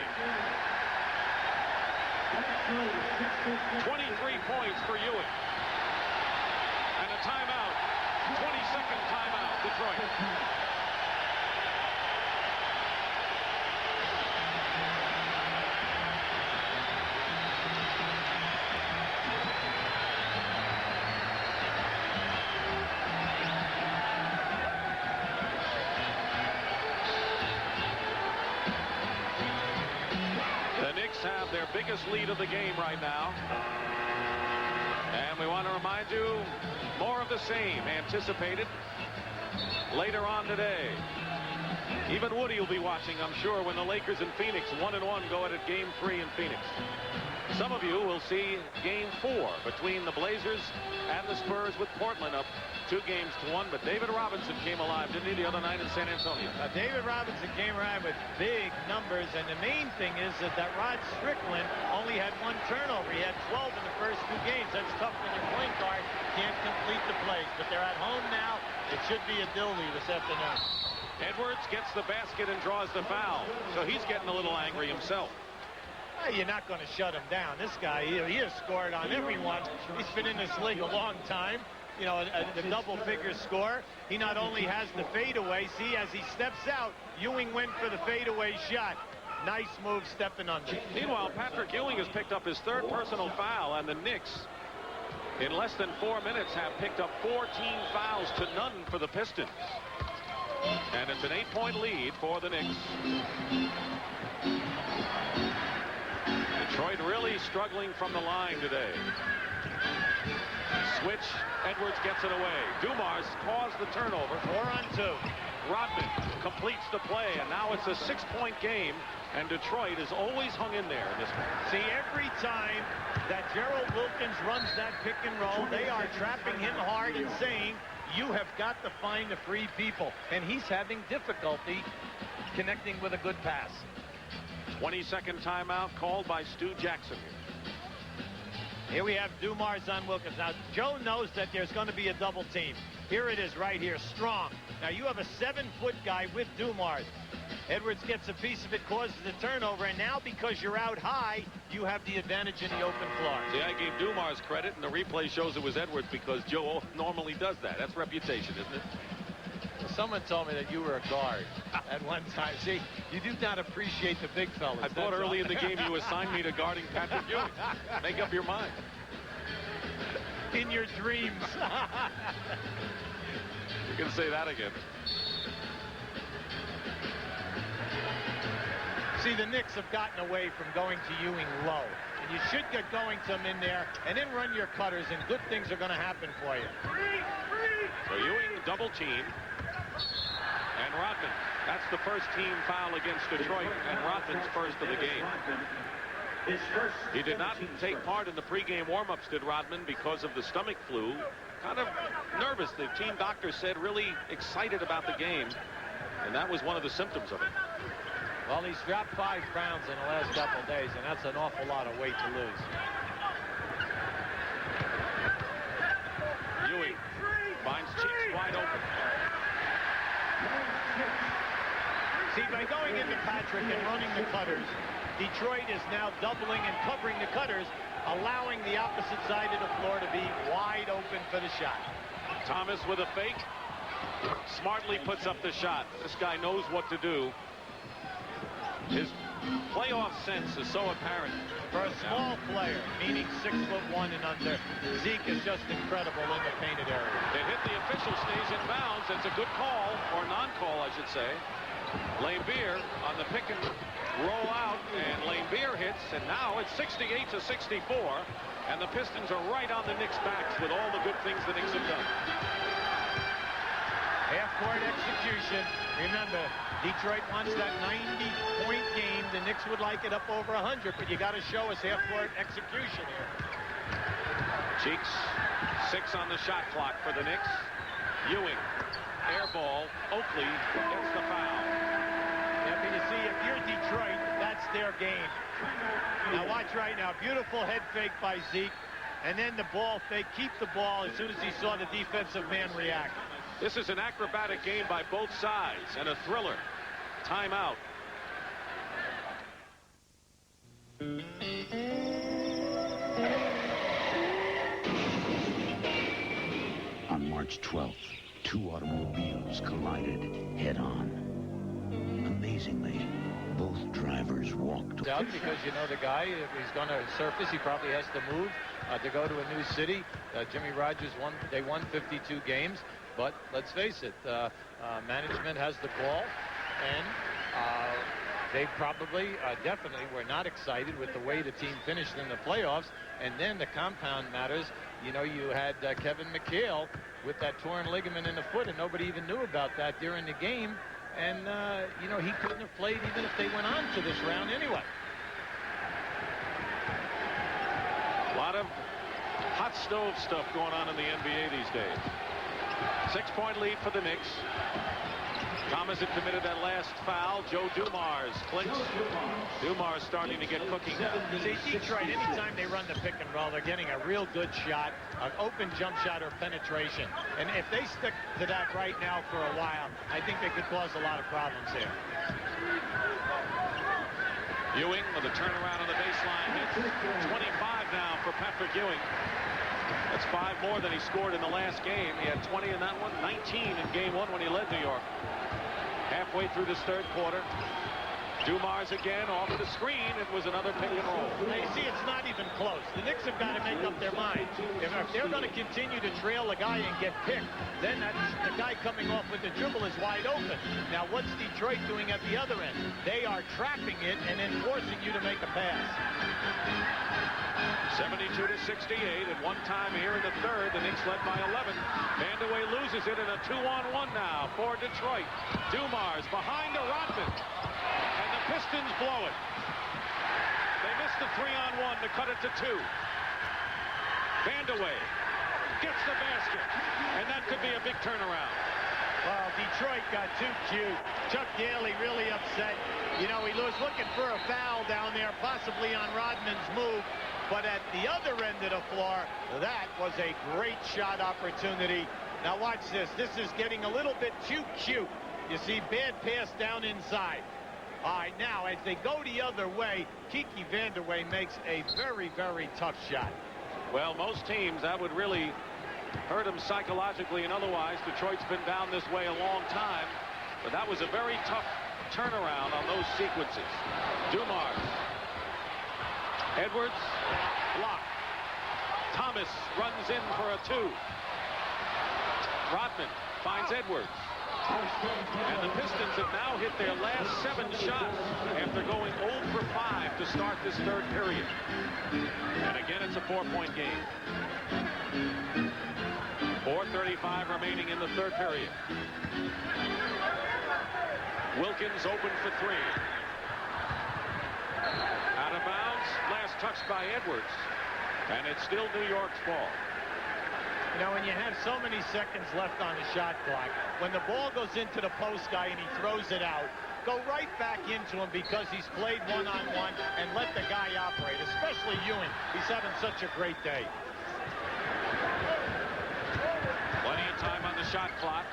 23 points for Ewing. And a timeout. 22nd timeout, Detroit. The Knicks have their biggest lead of the game right now. And we want to remind you, more of the same anticipated later on today. Even Woody will be watching, I'm sure, when the Lakers and Phoenix 1-1 go at it Game 3 in Phoenix. Some of you will see Game 4 between the Blazers and the Spurs with Portland up 2-1. But David Robinson came alive, didn't he, the other night in San Antonio? David Robinson came around with big numbers, and the main thing is that Rod Strickland only had 1 turnover. He had 12 in the first 2 games. That's tough when your point guard can't complete the plays. But they're at home now. It should be a Dildy this afternoon. Edwards gets the basket and draws the foul. So he's getting a little angry himself. You're not going to shut him down. This guy, he has scored on everyone. He's been in this league a long time. You know, the double-figure score. He not only has the fadeaway, see, as he steps out, Ewing went for the fadeaway shot. Nice move stepping under. Meanwhile, Patrick Ewing has picked up his 3rd personal foul, and the Knicks, in less than 4 minutes, have picked up 14 fouls to none for the Pistons. And it's an 8-point lead for the Knicks. Detroit really struggling from the line today. Switch. Edwards gets it away. Dumars caused the turnover. 4-on-2. Rodman completes the play, and now it's a 6-point game, and Detroit has always hung in there in this one. See, every time that Gerald Wilkins runs that pick and roll, they are trapping him hard and saying, you have got to find the free people. And he's having difficulty connecting with a good pass. 22nd timeout called by Stu Jackson. Here we have Dumars on Wilkins. Now, Joe knows that there's going to be a double team. Here it is right here, strong. Now, you have a 7-foot guy with Dumars. Edwards gets a piece of it, causes the turnover, and now because you're out high, you have the advantage in the open floor. See, I gave Dumars credit, and the replay shows it was Edwards because Joe normally does that. That's reputation, isn't it? Someone told me that you were a guard at one time. See, you do not appreciate the big fellas. I thought early in the game you assigned me to guarding Patrick Ewing. Make up your mind. In your dreams. You can say that again. See, the Knicks have gotten away from going to Ewing low. And you should get going to him in there and then run your cutters, and good things are going to happen for you. So Ewing double team. And Rodman, that's the first team foul against Detroit, and Rodman's first of the game. He did not take part in the pregame warm-ups, did Rodman, because of the stomach flu. Kind of nervous. The team doctor said really excited about the game, and that was one of the symptoms of it. Well, he's dropped 5 pounds in the last couple of days, and that's an awful lot of weight to lose. Ewing finds Cheeks wide open. See, by going into Patrick and running the cutters, Detroit is now doubling and covering the cutters, allowing the opposite side of the floor to be wide open for the shot. Thomas with a fake. Smartly puts up the shot. This guy knows what to do. His playoff sense is so apparent. For a small player, meaning 6'1" and under, Zeke is just incredible in the painted area. They hit the official, stays in bounds. It's a good call, or non-call, I should say. Laimbeer on the pick and roll out, and Laimbeer hits, and now it's 68-64, and the Pistons are right on the Knicks' backs with all the good things the Knicks have done. Half-court execution. Remember, Detroit wants that 90-point game. The Knicks would like it up over 100, but you got to show us half-court execution here. Cheeks, 6 on the shot clock for the Knicks. Ewing, air ball. Oakley gets the foul. Yeah, but you see, if you're Detroit, that's their game. Now watch right now. Beautiful head fake by Zeke, and then the ball fake. Keep the ball as soon as he saw the defensive man react. This is an acrobatic game by both sides and a thriller. Timeout. On March 12th, 2 automobiles collided head-on. Amazingly, both drivers walked out because you know the guy, if he's going to surface, he probably has to move to go to a new city. Jimmy Rogers won 52 games, but let's face it, management has the ball, and they probably definitely were not excited with the way the team finished in the playoffs. And then the compound matters. You know, you had Kevin McHale with that torn ligament in the foot, and nobody even knew about that during the game. And, you know, he couldn't have played even if they went on to this round anyway. A lot of hot stove stuff going on in the NBA these days. 6-point lead for the Knicks. Thomas had committed that last foul. Joe Dumars clinks. Dumars starting to get cooking now. See, Detroit, anytime they run the pick and roll, they're getting a real good shot, an open jump shot or penetration. And if they stick to that right now for a while, I think they could cause a lot of problems here. Ewing with a turnaround on the baseline. Hits 25 now for Patrick Ewing. That's 5 more than he scored in the last game. He had 20 in that one, 19 in game 1 when he led New York. Halfway through this third quarter, Dumars again off the screen. It was another pick and roll. You see, it's not even close. The Knicks have got to make up their mind. If they're going to continue to trail a guy and get picked, then the guy coming off with the dribble is wide open. Now, what's Detroit doing at the other end? They are trapping it and then forcing you to make a pass. 72-68 at one time here in the third. The Knicks led by 11. Vandeweghe loses it in a 2-on-1 now for Detroit. Dumars behind to Rodman. And the Pistons blow it. They missed the 3-on-1 to cut it to 2. Vandeweghe gets the basket. And that could be a big turnaround. Well, Detroit got too cute. Chuck Daly really upset. You know, he was looking for a foul down there, possibly on Rodman's move. But at the other end of the floor, that was a great shot opportunity. Now watch this. This is getting a little bit too cute. You see, bad pass down inside. All right, now as they go the other way, Kiki Vandeweghe makes a very, very tough shot. Well, most teams, that would really hurt them psychologically and otherwise. Detroit's been down this way a long time. But that was a very tough turnaround on those sequences. Dumars. Edwards, blocked. Thomas runs in for a 2. Rodman finds Edwards. And the Pistons have now hit their last 7 shots after going 0 for 5 to start this third period. And again, it's a 4-point game. 4:35 remaining in the third period. Wilkins open for three. Out of bounds. Last touched by Edwards. And it's still New York's ball. You know, when you have so many seconds left on the shot clock, when the ball goes into the post guy and he throws it out, go right back into him because he's played one-on-one and let the guy operate, especially Ewing. He's having such a great day. Plenty of time on the shot clock.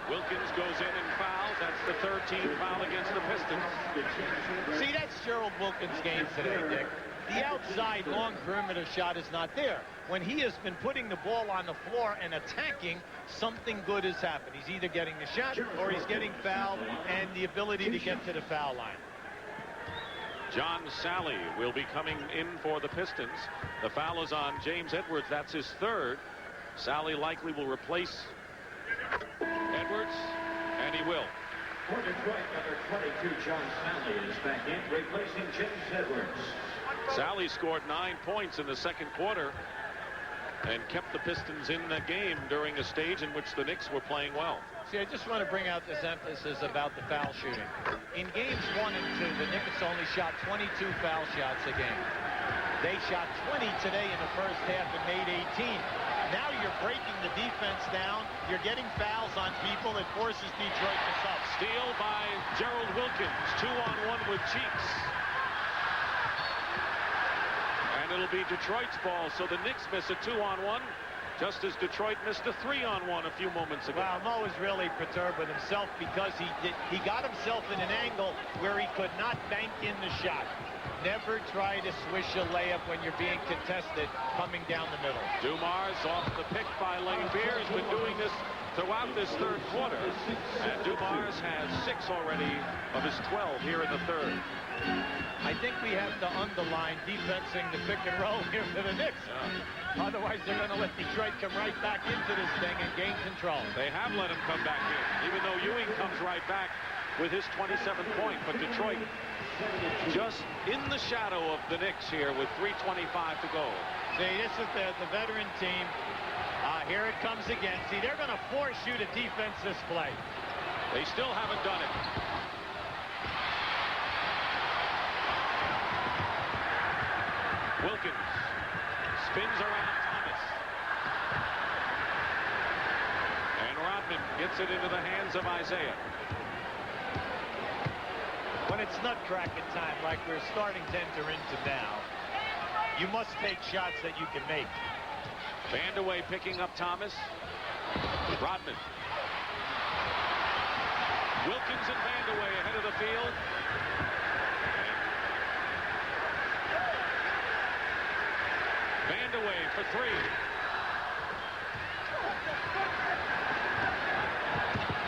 Wilkins goes in and fouls. That's the third team foul against the Pistons. See, that's Gerald Wilkins' game today, Dick. The outside long perimeter shot is not there. When he has been putting the ball on the floor and attacking, something good has happened. He's either getting the shot or he's getting fouled and the ability to get to the foul line. John Sally will be coming in for the Pistons. The foul is on James Edwards. That's his third. Sally likely will replace Edwards, and he will. For Detroit, number 22, John Sally is back in, replacing James Edwards. Sally scored 9 points in the second quarter and kept the Pistons in the game during a stage in which the Knicks were playing well. See, I just want to bring out this emphasis about the foul shooting. In games 1 and 2, the Knicks only shot 22 foul shots a game. They shot 20 today in the first half and made 18. Now you're breaking the defense down. You're getting fouls on people. It forces Detroit to sub. Steal by Gerald Wilkins. 2-on-1 with Cheeks. And it'll be Detroit's ball. So the Knicks miss a 2-on-1, just as Detroit missed a 3-on-1 a few moments ago. Well, Mo was really perturbed with himself because he got himself in an angle where he could not bank in the shot. Never try to swish a layup when you're being contested coming down the middle. Dumars off the pick by Lambier has been doing this throughout this third quarter. And Dumars has 6 already of his 12 here in the third. I think we have to underline defensing the pick and roll here for the Knicks. Otherwise, they're going to let Detroit come right back into this thing and gain control. They have let him come back in, even though Ewing comes right back with his 27th point. But Detroit just in the shadow of the Knicks here with 3:25 to go. See, this is the veteran team. Here it comes again. See, they're going to force you to defense this play. They still haven't done it. Wilkins spins around Thomas. And Rodman gets it into the hands of Isaiah. When it's nutcracking time, like we're starting to enter into now, you must take shots that you can make. Vandeweghe picking up Thomas. Rodman. Wilkins and Vandeweghe ahead of the field. Vandeweghe for 3.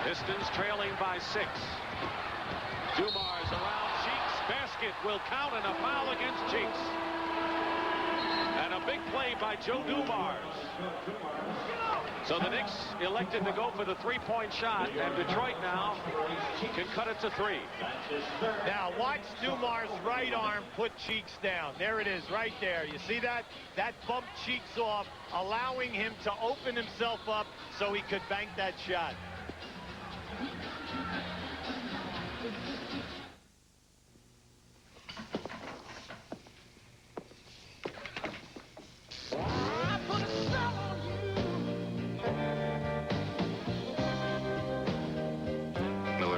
Pistons trailing by 6. Dumars around Cheeks. Basket will count and a foul against Cheeks. And a big play by Joe Dumars. So the Knicks elected to go for the 3-point shot, and Detroit now can cut it to 3. Now watch Dumars' right arm put Cheeks down. There it is right there. You see that? That bumped Cheeks off, allowing him to open himself up so he could bank that shot.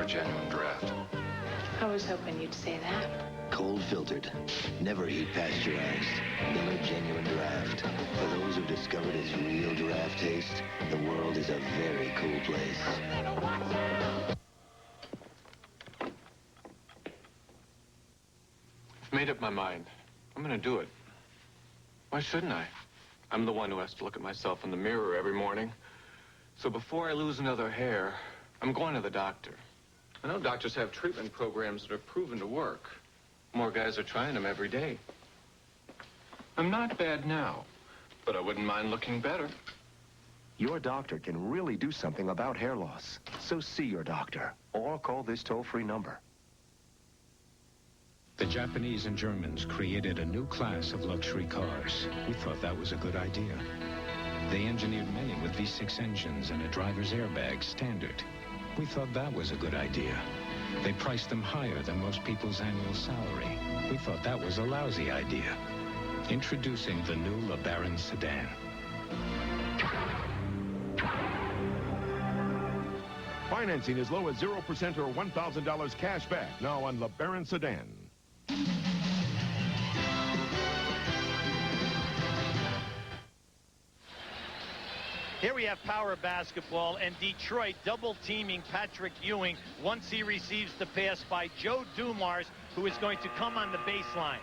Genuine draft. I was hoping you'd say that. Cold filtered, never heat pasteurized. Miller Genuine Draft. For those who discovered its real draft taste, the world is a very cool place. I've made up my mind. I'm gonna do it. Why shouldn't I? I'm the one who has to look at myself in the mirror every morning. So before I lose another hair, I'm going to the doctor. I know doctors have treatment programs that are proven to work. More guys are trying them every day. I'm not bad now, but I wouldn't mind looking better. Your doctor can really do something about hair loss. So see your doctor, or call this toll-free number. The Japanese and Germans created a new class of luxury cars. We thought that was a good idea. They engineered many with V6 engines and a driver's airbag standard. We thought that was a good idea. They priced them higher than most people's annual salary. We thought that was a lousy idea. Introducing the new LeBaron sedan. Financing as low as 0% or $1,000 cash back. Now on LeBaron sedan. Here we have power basketball, and Detroit double-teaming Pàtrick Юинг once he receives the pass by Joe Dumars, who is going to come on the baseline.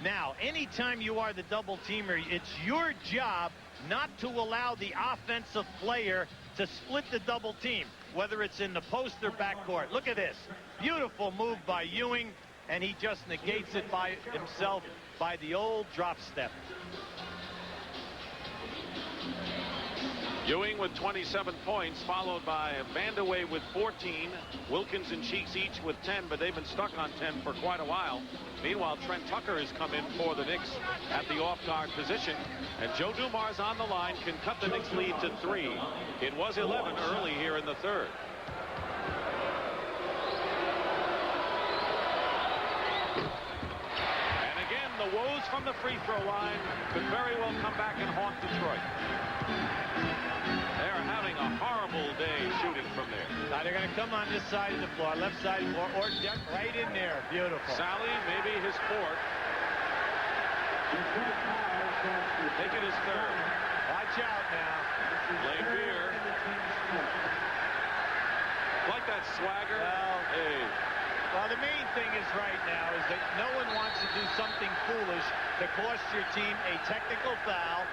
Now, anytime you are the double-teamer, it's your job not to allow the offensive player to split the double team, whether it's in the post or backcourt. Look at this. Beautiful move by Юинг, and he just negates it by himself by the old drop step. Юинг with 27 points, followed by Vandeweghe with 14. Wilkins and Cheeks each with 10, but they've been stuck on 10 for quite a while. Meanwhile, Trent Tucker has come in for the Knicks at the off-guard position. And Joe Dumars on the line can cut the Knicks lead to 3. It was 11 early here in the third. And again, the woes from the free throw line could very well come back and haunt Detroit. They're having a horrible day shooting from there. Now they're going to come on this side of the floor, left side of the floor, or right in there. Beautiful. Sally, maybe his fourth. Make it his third. Watch out now. Lambeer. Like that swagger. Well, hey. Well, the main thing is right now is that no one wants to do something foolish to cost your team a technical foul.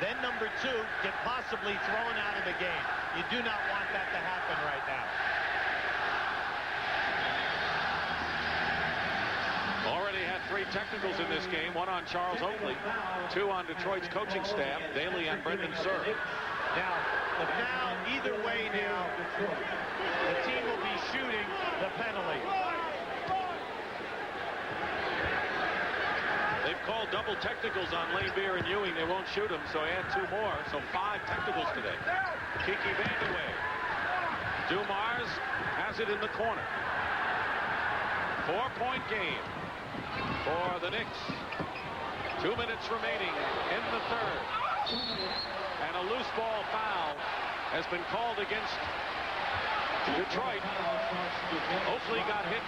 Then number 2, get possibly thrown out of the game. You do not want that to happen right now. Already had 3 technicals in this game, 1 on Charles Oakley, 2 on Detroit's coaching staff, Daly and Brendan Surr. Now, the foul, either way now, the team will be shooting the penalty. They've called double technicals on Lambeer and Ewing. They won't shoot him, so add 2 more. So 5 technicals today. Kiki Vandeweghe. Dumars has it in the corner. 4-point game for the Knicks. 2 minutes remaining in the third. And a loose ball foul has been called against Detroit. Oakley got hit.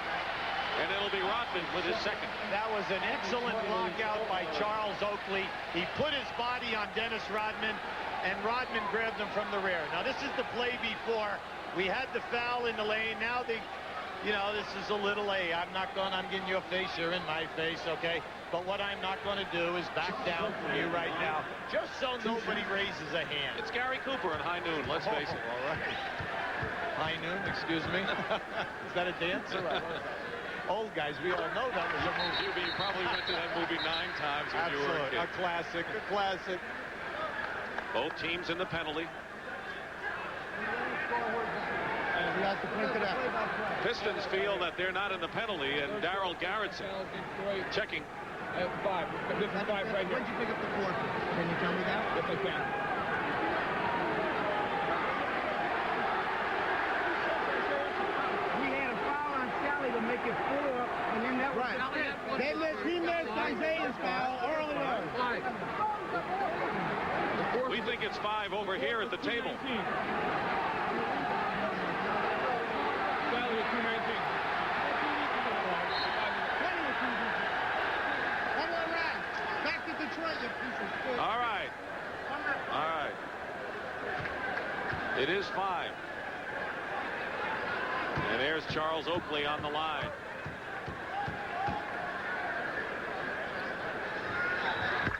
And it'll be Rodman with his second. That was an excellent lockout by Charles Oakley. He put his body on Dennis Rodman, and Rodman grabbed him from the rear. Now, this is the play before. We had the foul in the lane. Now, this is a little I'm getting your face. You're in my face, okay? But what I'm not going to do is back down from you right now, just so nobody raises a hand. It's Gary Cooper in High Noon, let's face it. All right. High Noon, excuse me. Is that a dancer? Old guys, we all know that was a movie. You probably went to that movie 9 times when you were a kid. A classic, a classic. Both teams in the penalty. Pistons feel that they're not in the penalty, and Darryl Garrettson checking. 5. This is 5 right here. When did you pick up the fourth? Can you tell me that? Yes, I can. To make it 4, and then that was right. He missed Isaiah's foul earlier. We think it's 5 over here at the table. Back to Detroit, you piece of shit. All right. All right. It is 5. And there's Charles Oakley on the line.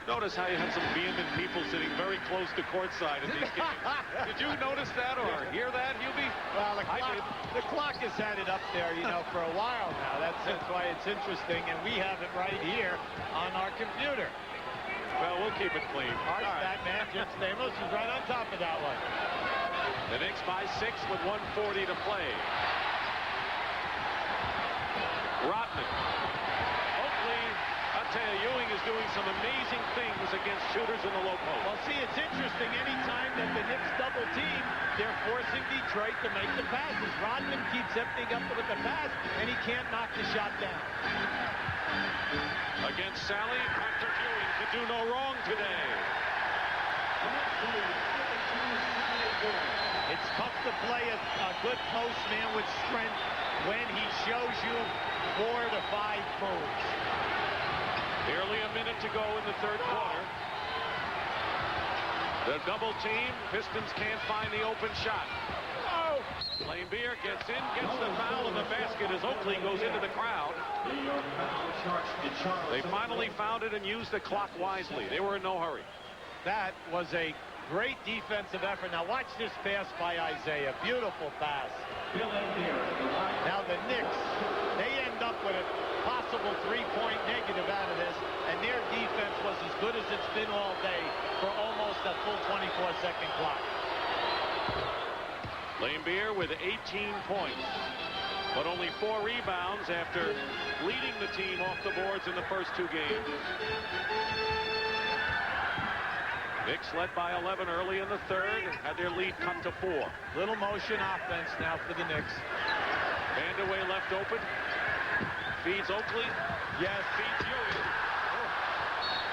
Notice how you had some vehement people sitting very close to courtside in these games. Did you notice that or hear that, Hubie? Well, the clock has had it up there, for a while now. That's why it's interesting, and we have it right here on our computer. Well, we'll keep it clean. Our stat man, Jim Stamos, is right on top of that one. The Knicks by 6 with 1:40 to play. Rodman. Oakley, a Isaiah Ewing is doing some amazing things against shooters in the low post. Well, see, it's interesting. Anytime that the Knicks double team, they're forcing Detroit to make the passes. Rodman keeps emptying up with the pass, and he can't knock the shot down. Against Sally, Pactor Ewing could do no wrong today. It's tough to play a good post man with strength when he shows you 4 to 5 moves. Nearly a minute to go in the third quarter. The double team. Pistons can't find the open shot. Oh! Lambeer gets in, gets the foul, and the basket as Oakley goes into the crowd. They finally found it and used the clock wisely. They were in no hurry. That was a great defensive effort. Now watch this pass by Isaiah. Beautiful pass. Now the Knicks, they end up with a possible 3-point negative out of this, and their defense was as good as it's been all day for almost a full 24-second clock. Lambeer with 18 points, but only 4 rebounds after leading the team off the boards in the first 2 games. Knicks led by 11 early in the third, had their lead cut to 4. Little motion offense now for the Knicks. Vandeweghe left open. Feeds Oakley. Yes. Feeds Ewing.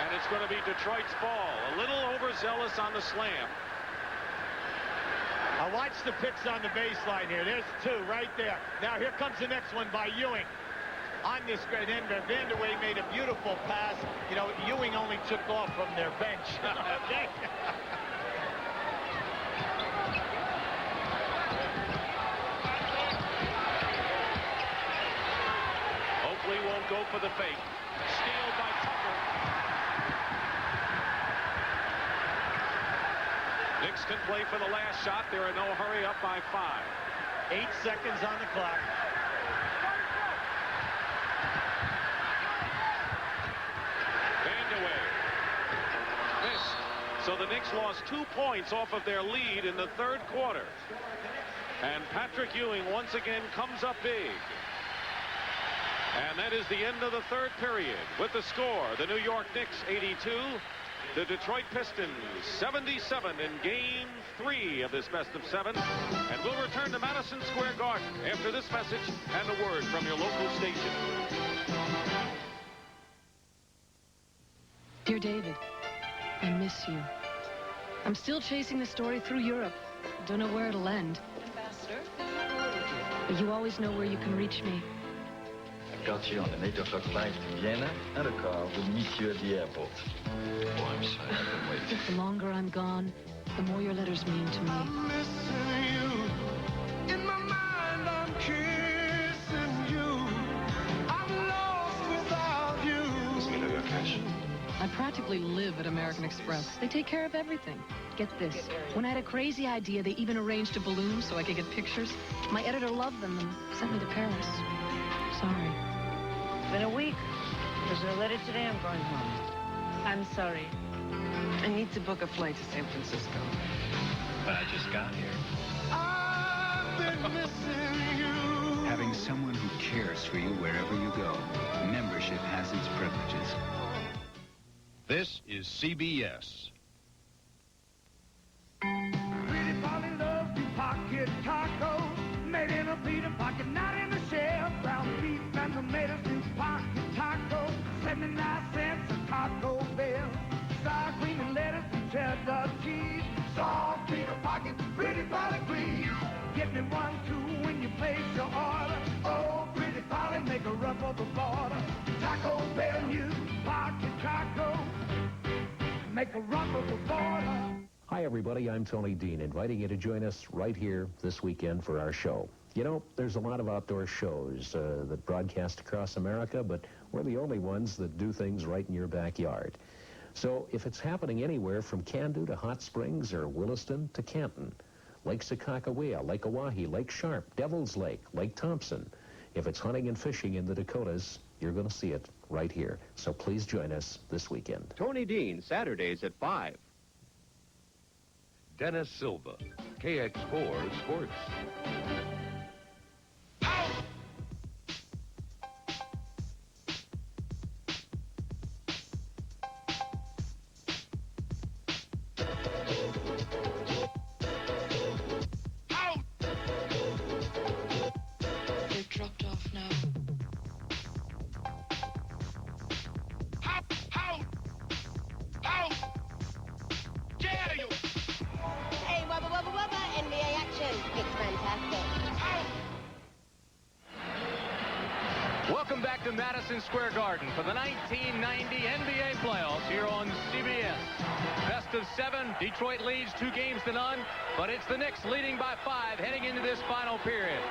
And it's going to be Detroit's ball. A little overzealous on the slam. Now watch the picks on the baseline here. There's 2 right there. Now here comes the next one by Ewing. On this great end, Vandeweghe made a beautiful pass. You know, Ewing only took off from their bench. Oakley won't go for the fake. Steal by Tucker. Knicks can play for the last shot. They're in no hurry, up by 5. 8 seconds on the clock. So the Knicks lost 2 points off of their lead in the third quarter. And Patrick Ewing once again comes up big. And that is the end of the third period. With the score, the New York Knicks 82, the Detroit Pistons 77 in Game 3 of this best of 7. And we'll return to Madison Square Garden after this message and a word from your local station. Dear David, I miss you. I'm still chasing the story through Europe. Don't know where it'll end. Ambassador, But you always know where you can reach me. I've got you on an 8 o'clock flight to Vienna and a car will meet you at the airport. Oh, I'm sorry, I can wait. The longer I'm gone, the more your letters mean to me. I'm missing you. In my mind, I'm kissing you. I'm lost without you. Lass mich nur cash. I practically live at American Express. They take care of everything. Get this. When I had a crazy idea, they even arranged a balloon so I could get pictures. My editor loved them and sent me to Paris. Sorry. It's been a week. There's no letter today. I'm going home. I'm sorry. I need to book a flight to San Francisco. But I just got here. I've been missing you. Having someone who cares for you wherever you go. Membership has its privileges. This is CBS. Pretty Polly loves to pocket tacos, made in a Peter pocket, not in a shell. Brown beef and tomatoes to pocket tacos, 79 cents a Taco Bell. Sour cream and lettuce and cheddar cheese, soft Peter pocket, Pretty Polly please. Get me 1, 2 when you place your order. Oh, Pretty Polly, make a run for the border. Taco Bell, you pocket taco, make a run for the border. Hi, everybody. I'm Tony Dean, inviting you to join us right here this weekend for our show. You know, there's a lot of outdoor shows that broadcast across America, but we're the only ones that do things right in your backyard. So if it's happening anywhere from Candu to Hot Springs or Williston to Canton, Lake Sakakawea, Lake Oahe, Lake Sharp, Devil's Lake, Lake Thompson, if it's hunting and fishing in the Dakotas, you're going to see it right here. So please join us this weekend. Tony Dean, Saturdays at 5. Dennis Silva, KX4 Sports. Welcome back to Madison Square Garden for the 1990 NBA playoffs here on CBS. Best of 7. Detroit leads 2 games to none, but it's the Knicks leading by 5 heading into this final period.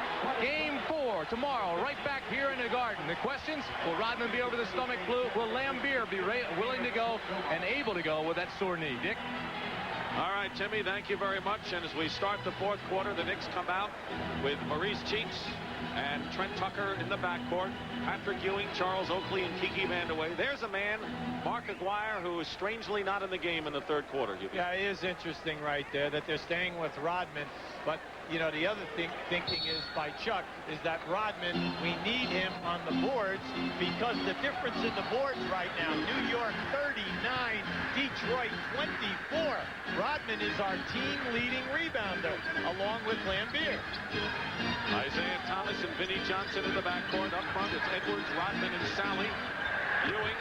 Game 4 tomorrow, right back here in the Garden. The questions, will Rodman be over the stomach flu? Will Lambeer be willing to go and able to go with that sore knee? Dick? All right, Timmy, thank you very much. And as we start the fourth quarter, the Knicks come out with Maurice Cheeks and Trent Tucker in the backcourt. Patrick Ewing, Charles Oakley, and Kiki Vandeweghe. There's a man, Mark Aguirre, who is strangely not in the game in the third quarter. Yeah, it is interesting right there that they're staying with Rodman. But, you know, the other thinking is by Chuck is that Rodman, we need him on the boards because the difference in the boards right now, New York 39, Detroit 24. Rodman is our team leading rebounder along with Lambeer. Isaiah Thomas and Vinnie Johnson in the backcourt. Up front, it's Edwards, Rodman, and Sally. Ewing,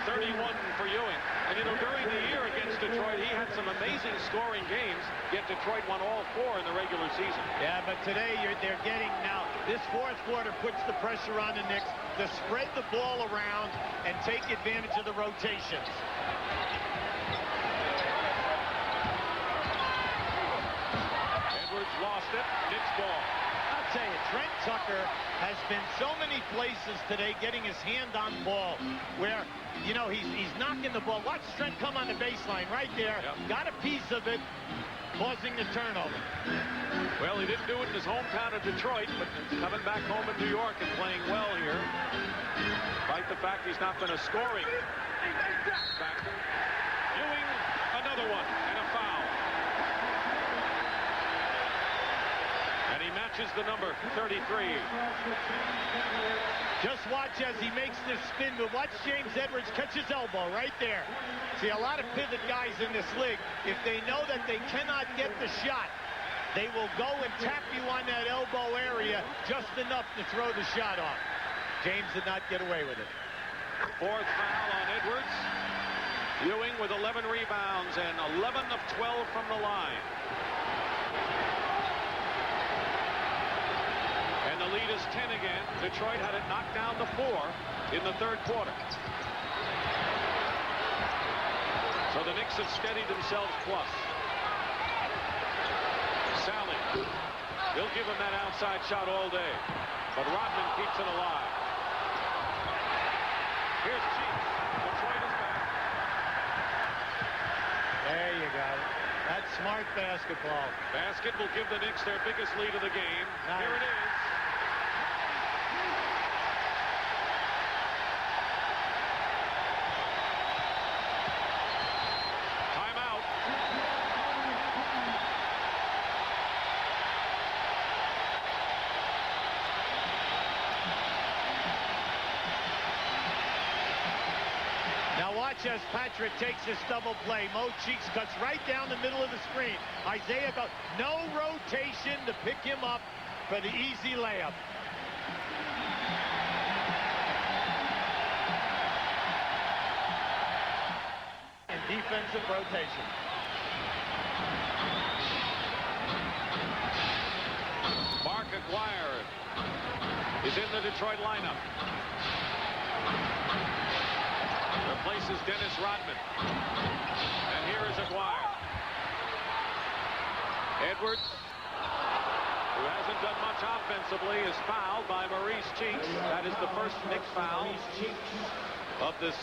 31 for Ewing. And, you know, during the year against Detroit, he had some amazing scoring games, yet Detroit won all 4 in the regular season. Yeah, but today they're getting now, this fourth quarter puts the pressure on the Knicks to spread the ball around and take advantage of the rotations. Edwards lost it. Knicks ball. I'll tell you, Trent Tucker has been so many places today getting his hand on ball where, you know, he's knocking the ball. Watch Trent come on the baseline right there. Yep. Got a piece of it, causing the turnover. Well, he didn't do it in his hometown of Detroit, but coming back home in New York and playing well here. Despite the fact he's not been a scoring factor. Ewing, another one, and a foul. And he matches the number 33. Just watch as he makes this spin, but watch James Edwards catch his elbow right there. See, a lot of pivot guys in this league, if they know that they cannot get the shot, they will go and tap you on that elbow area just enough to throw the shot off. James did not get away with it. Fourth foul on Edwards. Ewing with 11 rebounds and 11 of 12 from the line. And the lead is 10 again. Detroit had it knocked down to 4 in the third quarter. So the Knicks have steadied themselves plus. Sally. He'll give him that outside shot all day. But Rodman keeps it alive. Here's Cheeks. Detroit is back. There you go. That's smart basketball. Basket will give the Knicks their biggest lead of the game. Nice. Here it is. As Patrick takes his double play, Mo Cheeks cuts right down the middle of the screen. Isaiah goes, no rotation to pick him up for the easy layup. And defensive rotation. Mark Aguirre is in the Detroit lineup. Replaces Dennis Rodman. And here is Aguirre. Edwards, who hasn't done much offensively, is fouled by Maurice Cheeks. That is the first Knicks foul of this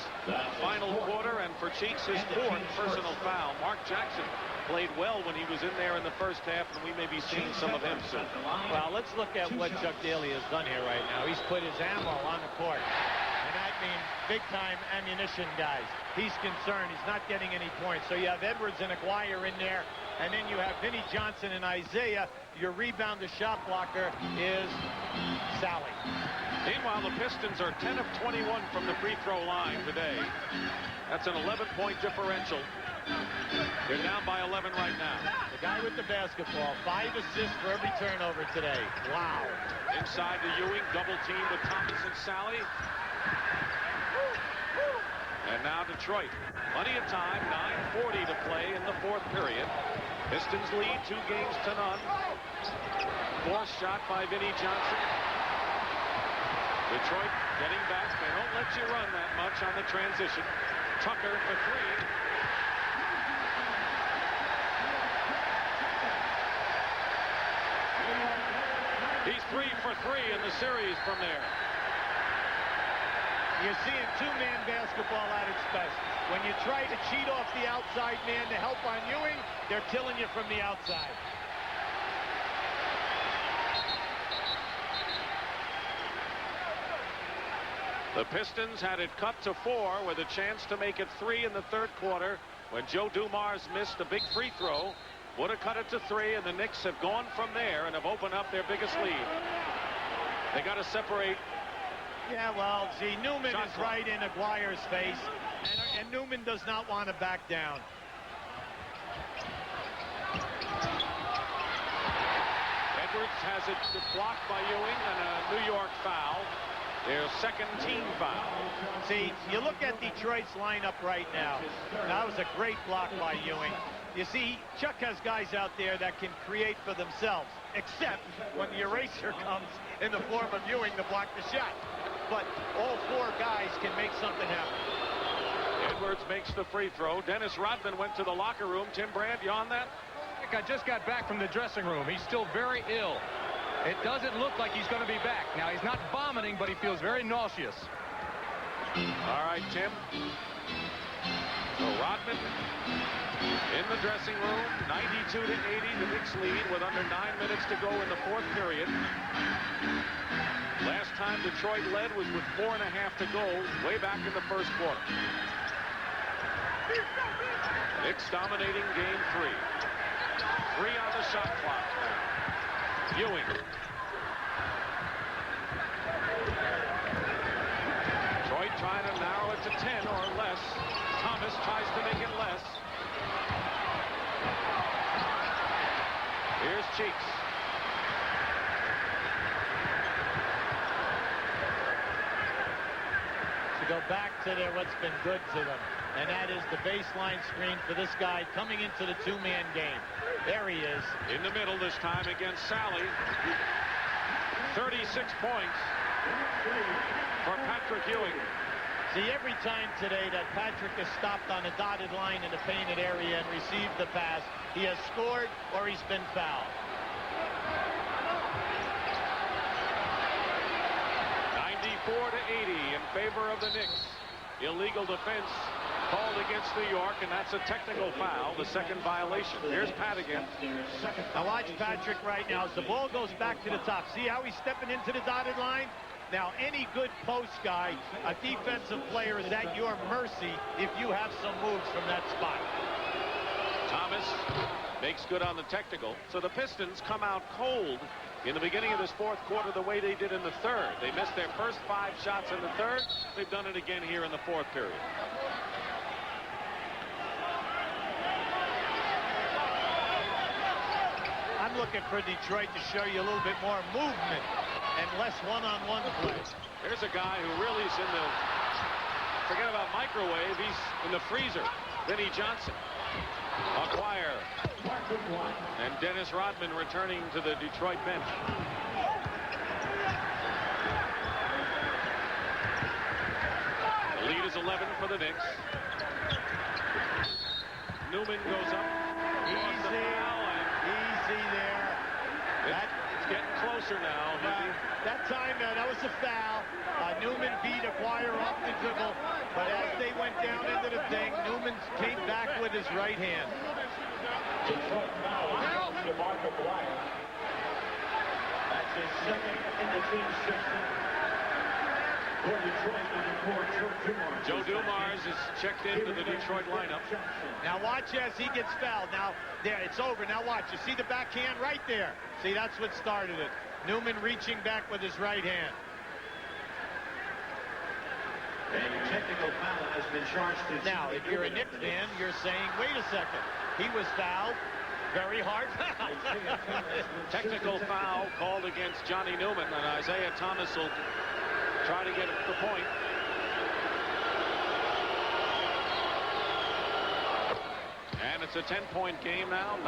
final quarter, and for Cheeks, his 4th personal foul. Mark Jackson played well when he was in there in the first half, and we may be seeing some of him soon. Well, let's look at what Chuck Daly has done here right now. He's put his ammo on the court. And that means big-time ammunition guys. He's concerned. He's not getting any points. So you have Edwards and Aguirre in there. And then you have Vinnie Johnson and Isaiah. Your rebound to shot blocker is Sally. Meanwhile, the Pistons are 10 of 21 from the free throw line today. That's an 11-point differential. They're down by 11 right now. The guy with the basketball, 5 assists for every turnover today. Wow. Inside to Ewing, double team with Thomas and Sally. And now Detroit. Plenty of time, 9:40 to play in the fourth period. Pistons lead 2 games to none. Forced shot by Vinnie Johnson. Detroit getting back. They don't let you run that much on the transition. Tucker for three. He's 3 for 3 in the series from there. You're seeing two-man basketball at its best. When you try to cheat off the outside man to help on Ewing, they're killing you from the outside. The Pistons had it cut to 4 with a chance to make it 3 in the third quarter when Joe Dumars missed a big free throw. Would have cut it to 3, and the Knicks have gone from there and have opened up their biggest lead. They got to separate. Yeah, well, see, Newman is right in Aguirre's face, and Newman does not want to back down. Edwards has it blocked by Ewing and a New York foul. Their second team foul. See, you look at Detroit's lineup right now. That was a great block by Ewing. You see, Chuck has guys out there that can create for themselves, except when the eraser comes in the form of Ewing to block the shot. But all 4 guys can make something happen. Edwards makes the free throw. Dennis Rodman went to the locker room. Tim Brandt, you on that? I just got back from the dressing room. He's still very ill. It doesn't look like he's going to be back. Now, he's not vomiting, but he feels very nauseous. All right, Tim. So Rodman in the dressing room, 92-80, the Knicks lead with under 9 minutes to go in the fourth period. Last time Detroit led was with 4.5 to go, way back in the first quarter. Knicks dominating game 3. 3 on the shot clock now. Ewing. Detroit trying to narrow it to 10 or less. Thomas tries to make it less. Here's Cheeks. To go back to what's been good to them, and that is the baseline screen for this guy coming into the two-man game. There he is. In the middle this time against Sally. 36 points for Patrick Ewing. See, every time today that Patrick has stopped on a dotted line in the painted area and received the pass, he has scored or he's been fouled. 94-80 in favor of the Knicks. Illegal defense called against New York, and that's a technical foul, the second violation. Here's Pat again. Now watch Patrick right now as the ball goes back to the top. See how he's stepping into the dotted line? Now, any good post guy, a defensive player, is at your mercy if you have some moves from that spot. Thomas makes good on the technical. So the Pistons come out cold in the beginning of this fourth quarter the way they did in the third. They missed their first 5 shots in the third. They've done it again here in the fourth period. I'm looking for Detroit to show you a little bit more movement and less one-on-one play. There's a guy who really is in the, forget about microwave, he's in the freezer. Vinnie Johnson. Aguirre. And Dennis Rodman returning to the Detroit bench. The lead is 11 for the Knicks. Newman goes up. Easy there. It's getting closer now. That time, that was a foul. Newman beat Aguirre off the dribble, but as they went down into the thing, Newman came back with his right hand. Detroit foul on Mark Aguirre. That's his second in the team system. For Detroit, Joe Dumars is checked into the Detroit lineup. Now watch as he gets fouled. Now, there, it's over. Now watch. You see the backhand right there. See, that's what started it. Newman reaching back with his right hand. A technical foul has been charged to now, if you're a Knicks fan, you're saying, wait a second. He was fouled. Very hard foul. Technical foul called against Johnny Newman, and Isaiah Thomas will try to get the point. And it's a 10-point game now,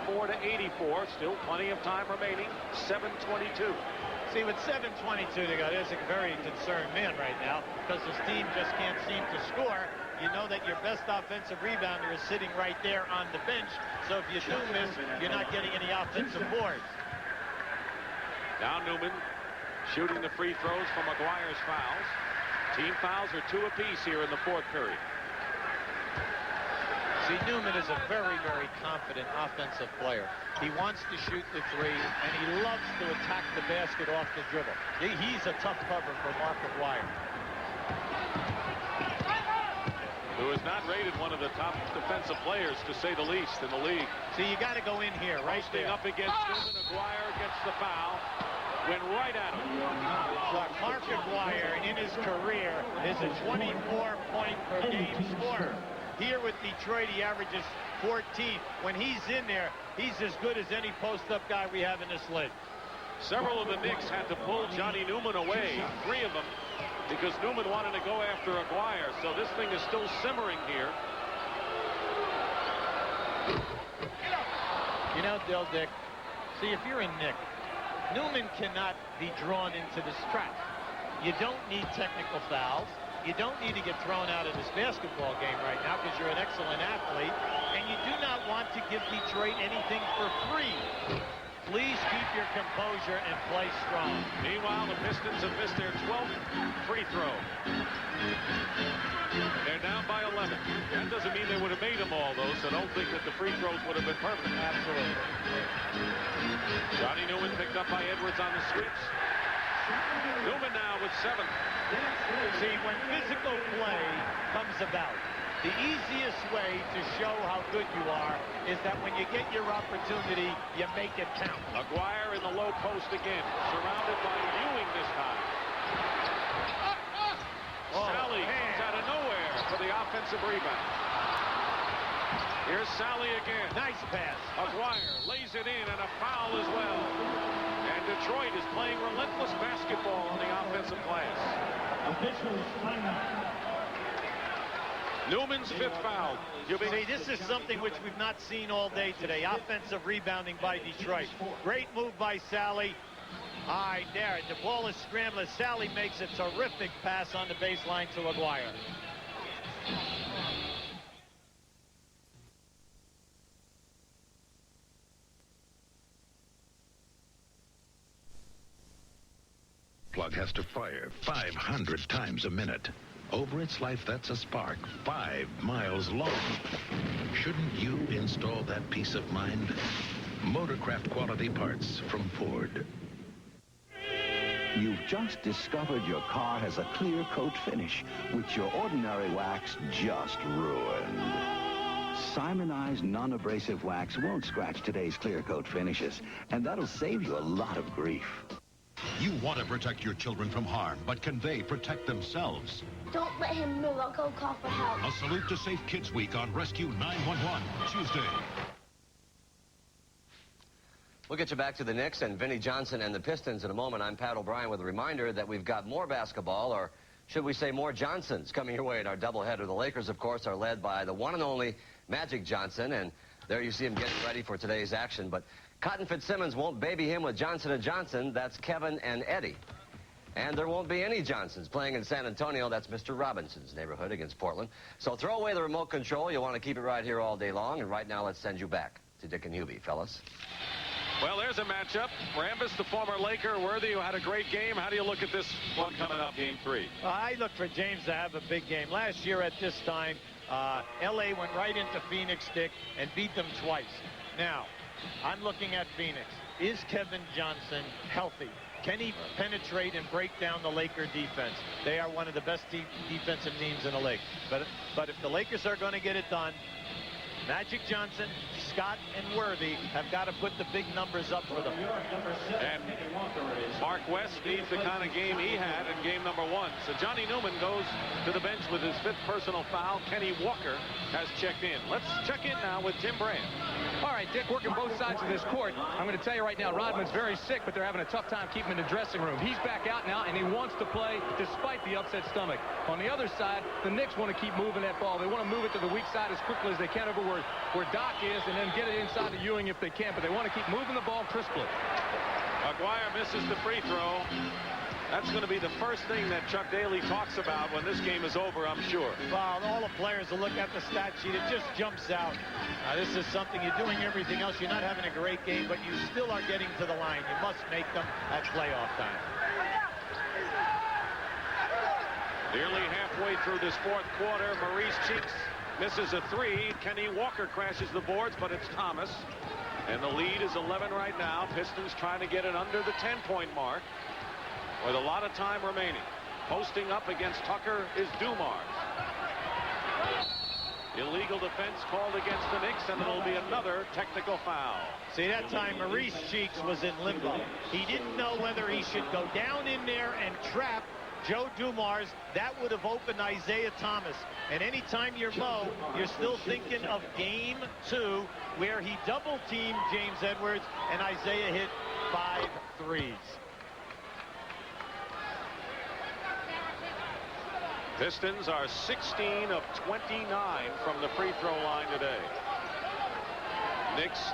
94-84. Still plenty of time remaining. 7:22. See, with 7:22 to go, there's a very concerned man right now because his team just can't seem to score. You know that your best offensive rebounder is sitting right there on the bench. So if you do miss, you're not getting any offensive boards. Now Newman shooting the free throws from McGuire's fouls. Team fouls are 2 apiece here in the 4th period. See, Newman is a very, very confident offensive player. He wants to shoot the 3, and he loves to attack the basket off the dribble. He's a tough cover for Mark McGuire, who is not rated one of the top defensive players, to say the least, in the league. See, you got to go in here, right there. Up against Newman, McGuire gets the foul. Went right at him. Mark McGuire, in his career, is a 24-point-per-game scorer. Here with Detroit, he averages 14. When he's in there, he's as good as any post-up guy we have in this league. Several of the Knicks had to pull Johnny Newman away, 3 of them, because Newman wanted to go after McGuire. So this thing is still simmering here. You know, Dick, see, if you're a Knick, Newman cannot be drawn into this trap. You don't need technical fouls. You don't need to get thrown out of this basketball game right now because you're an excellent athlete. And you do not want to give Detroit anything for free. Please keep your composure and play strong. Meanwhile, the Pistons have missed their 12th free throw. They're down by 11. That doesn't mean they would have made them all, though, so don't think that the free throws would have been perfect. Absolutely. Johnny Newman picked up by Edwards on the switch. Newman now with 7. See, when physical play comes about, the easiest way to show how good you are is that when you get your opportunity, you make it count. McGuire in the low post again, surrounded by Ewing this time. Sally comes out of nowhere for the offensive rebound. Here's Sally again. Nice pass. McGuire lays it in, and a foul as well. And Detroit is playing relentless basketball on the offensive glass. Newman's 5th foul. See, this is something which we've not seen all day today. Offensive rebounding by Detroit. Great move by Sally. All right, there. The ball is scrambling. Sally makes a terrific pass on the baseline to McGuire. Plug has to fire 500 times a minute. Over its life, that's a spark 5 miles long. Shouldn't you install that peace of mind? Motorcraft quality parts from Ford. You've just discovered your car has a clear coat finish, which your ordinary wax just ruined. Simonized non-abrasive wax won't scratch today's clear coat finishes, and that'll save you a lot of grief. You want to protect your children from harm, but can they protect themselves? Don't let him move. I'll go call for help. A salute to Safe Kids Week on Rescue 911, Tuesday. We'll get you back to the Knicks and Vinnie Johnson and the Pistons in a moment. I'm Pat O'Brien with a reminder that we've got more basketball, or should we say more Johnsons, coming your way in our doubleheader. The Lakers, of course, are led by the one and only Magic Johnson, and there you see him getting ready for today's action. But Cotton Fitzsimmons won't baby him with Johnson & Johnson. That's Kevin and Eddie. And there won't be any Johnsons playing in San Antonio. That's Mr. Robinson's neighborhood against Portland. So throw away the remote control. You'll want to keep it right here all day long. And right now, let's send you back to Dick and Hubie, fellas. Well, there's a matchup. Rambis, the former Laker. Worthy, who had a great game. How do you look at this one coming up, Game 3? I look for James to have a big game. Last year at this time, L.A. went right into Phoenix, Dick, and beat them twice. Now, I'm looking at Phoenix. Is Kevin Johnson healthy? Can he penetrate and break down the Laker defense? They are one of the best defensive teams in the league. But if the Lakers are going to get it done, Magic Johnson, Scott, and Worthy have got to put the big numbers up for them. And Mark West needs the kind of game he had in game number 1. So Johnny Newman goes to the bench with his 5th personal foul. Kenny Walker has checked in. Let's check in now with Tim Brand. All right, Dick, working both sides of this court. I'm going to tell you right now, Rodman's very sick, but they're having a tough time keeping him in the dressing room. He's back out now, and he wants to play despite the upset stomach. On the other side, the Knicks want to keep moving that ball. They want to move it to the weak side as quickly as they can over where Doc is, and then get it inside to Ewing if they can. But they want to keep moving the ball crisply. A Aguirre misses the free throw. That's going to be the first thing that Chuck Daly talks about when this game is over, I'm sure. Well, all the players will look at the stat sheet. It just jumps out. This is something you're doing everything else. You're not having a great game, but you still are getting to the line. You must make them at playoff time. Nearly halfway through this fourth quarter, Maurice Cheeks misses a three. Kenny Walker crashes the boards, but it's Thomas. And the lead is 11 right now. Pistons trying to get it under the 10-point mark with a lot of time remaining. Posting up against Tucker is Dumars. Illegal defense called against the Knicks, and it'll be another technical foul. See, that time Maurice Cheeks was in limbo. He didn't know whether he should go down in there and trap Joe Dumars. That would have opened Isaiah Thomas. And anytime you're Mo, you're still thinking of game 2, where he double-teamed James Edwards, and Isaiah hit 5 threes. Pistons are 16 of 29 from the free throw line today. Knicks.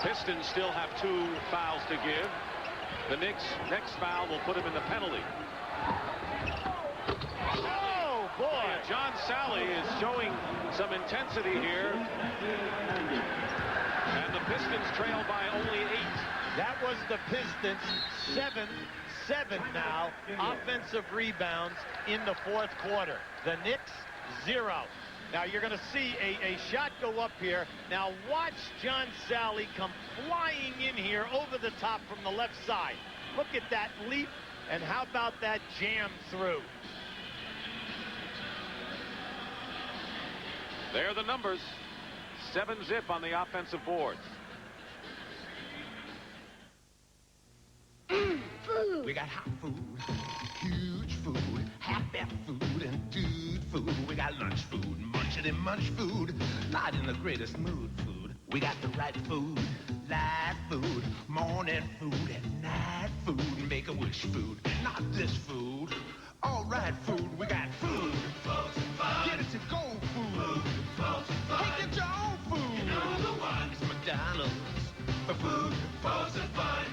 Pistons still have 2 fouls to give. The Knicks' next foul will put him in the penalty. Oh, boy. John Sally is showing some intensity here. And the Pistons trail by only 8. That was the Pistons' 7 now offensive rebounds in the fourth quarter. The Knicks 0. Now you're going to see a shot go up here. Now watch John Sally come flying in here over the top from the left side. Look at that leap, and how about that jam through? There are the numbers. 7-zip on the offensive boards. Food. We got hot food, huge food, happy food, and dude food. We got lunch food, munching and munch food, not in the greatest mood food. We got the right food, light food, morning food, and night food, make-a-wish food, not this food. All right food, we got food, get it to go food, hey, get your own food. You know the one. It's McDonald's for food, folks, and fun.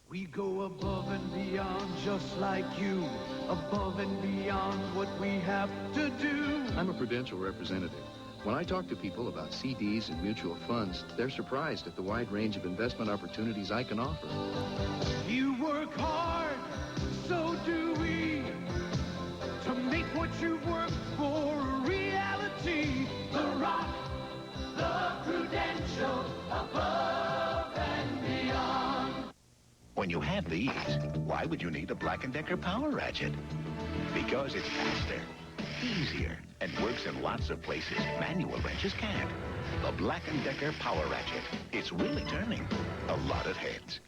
We go above and beyond just like you, above and beyond what we have to do. I'm a Prudential representative. When I talk to people about CDs and mutual funds, they're surprised at the wide range of investment opportunities I can offer. You work hard, so do we, to make what you work for a reality. The Rock, the Prudential, above and beyond. When you have these, why would you need a Black & Decker Power Ratchet? Because it's faster, easier, and works in lots of places manual wrenches can't. The Black & Decker Power Ratchet. It's really turning a lot of heads.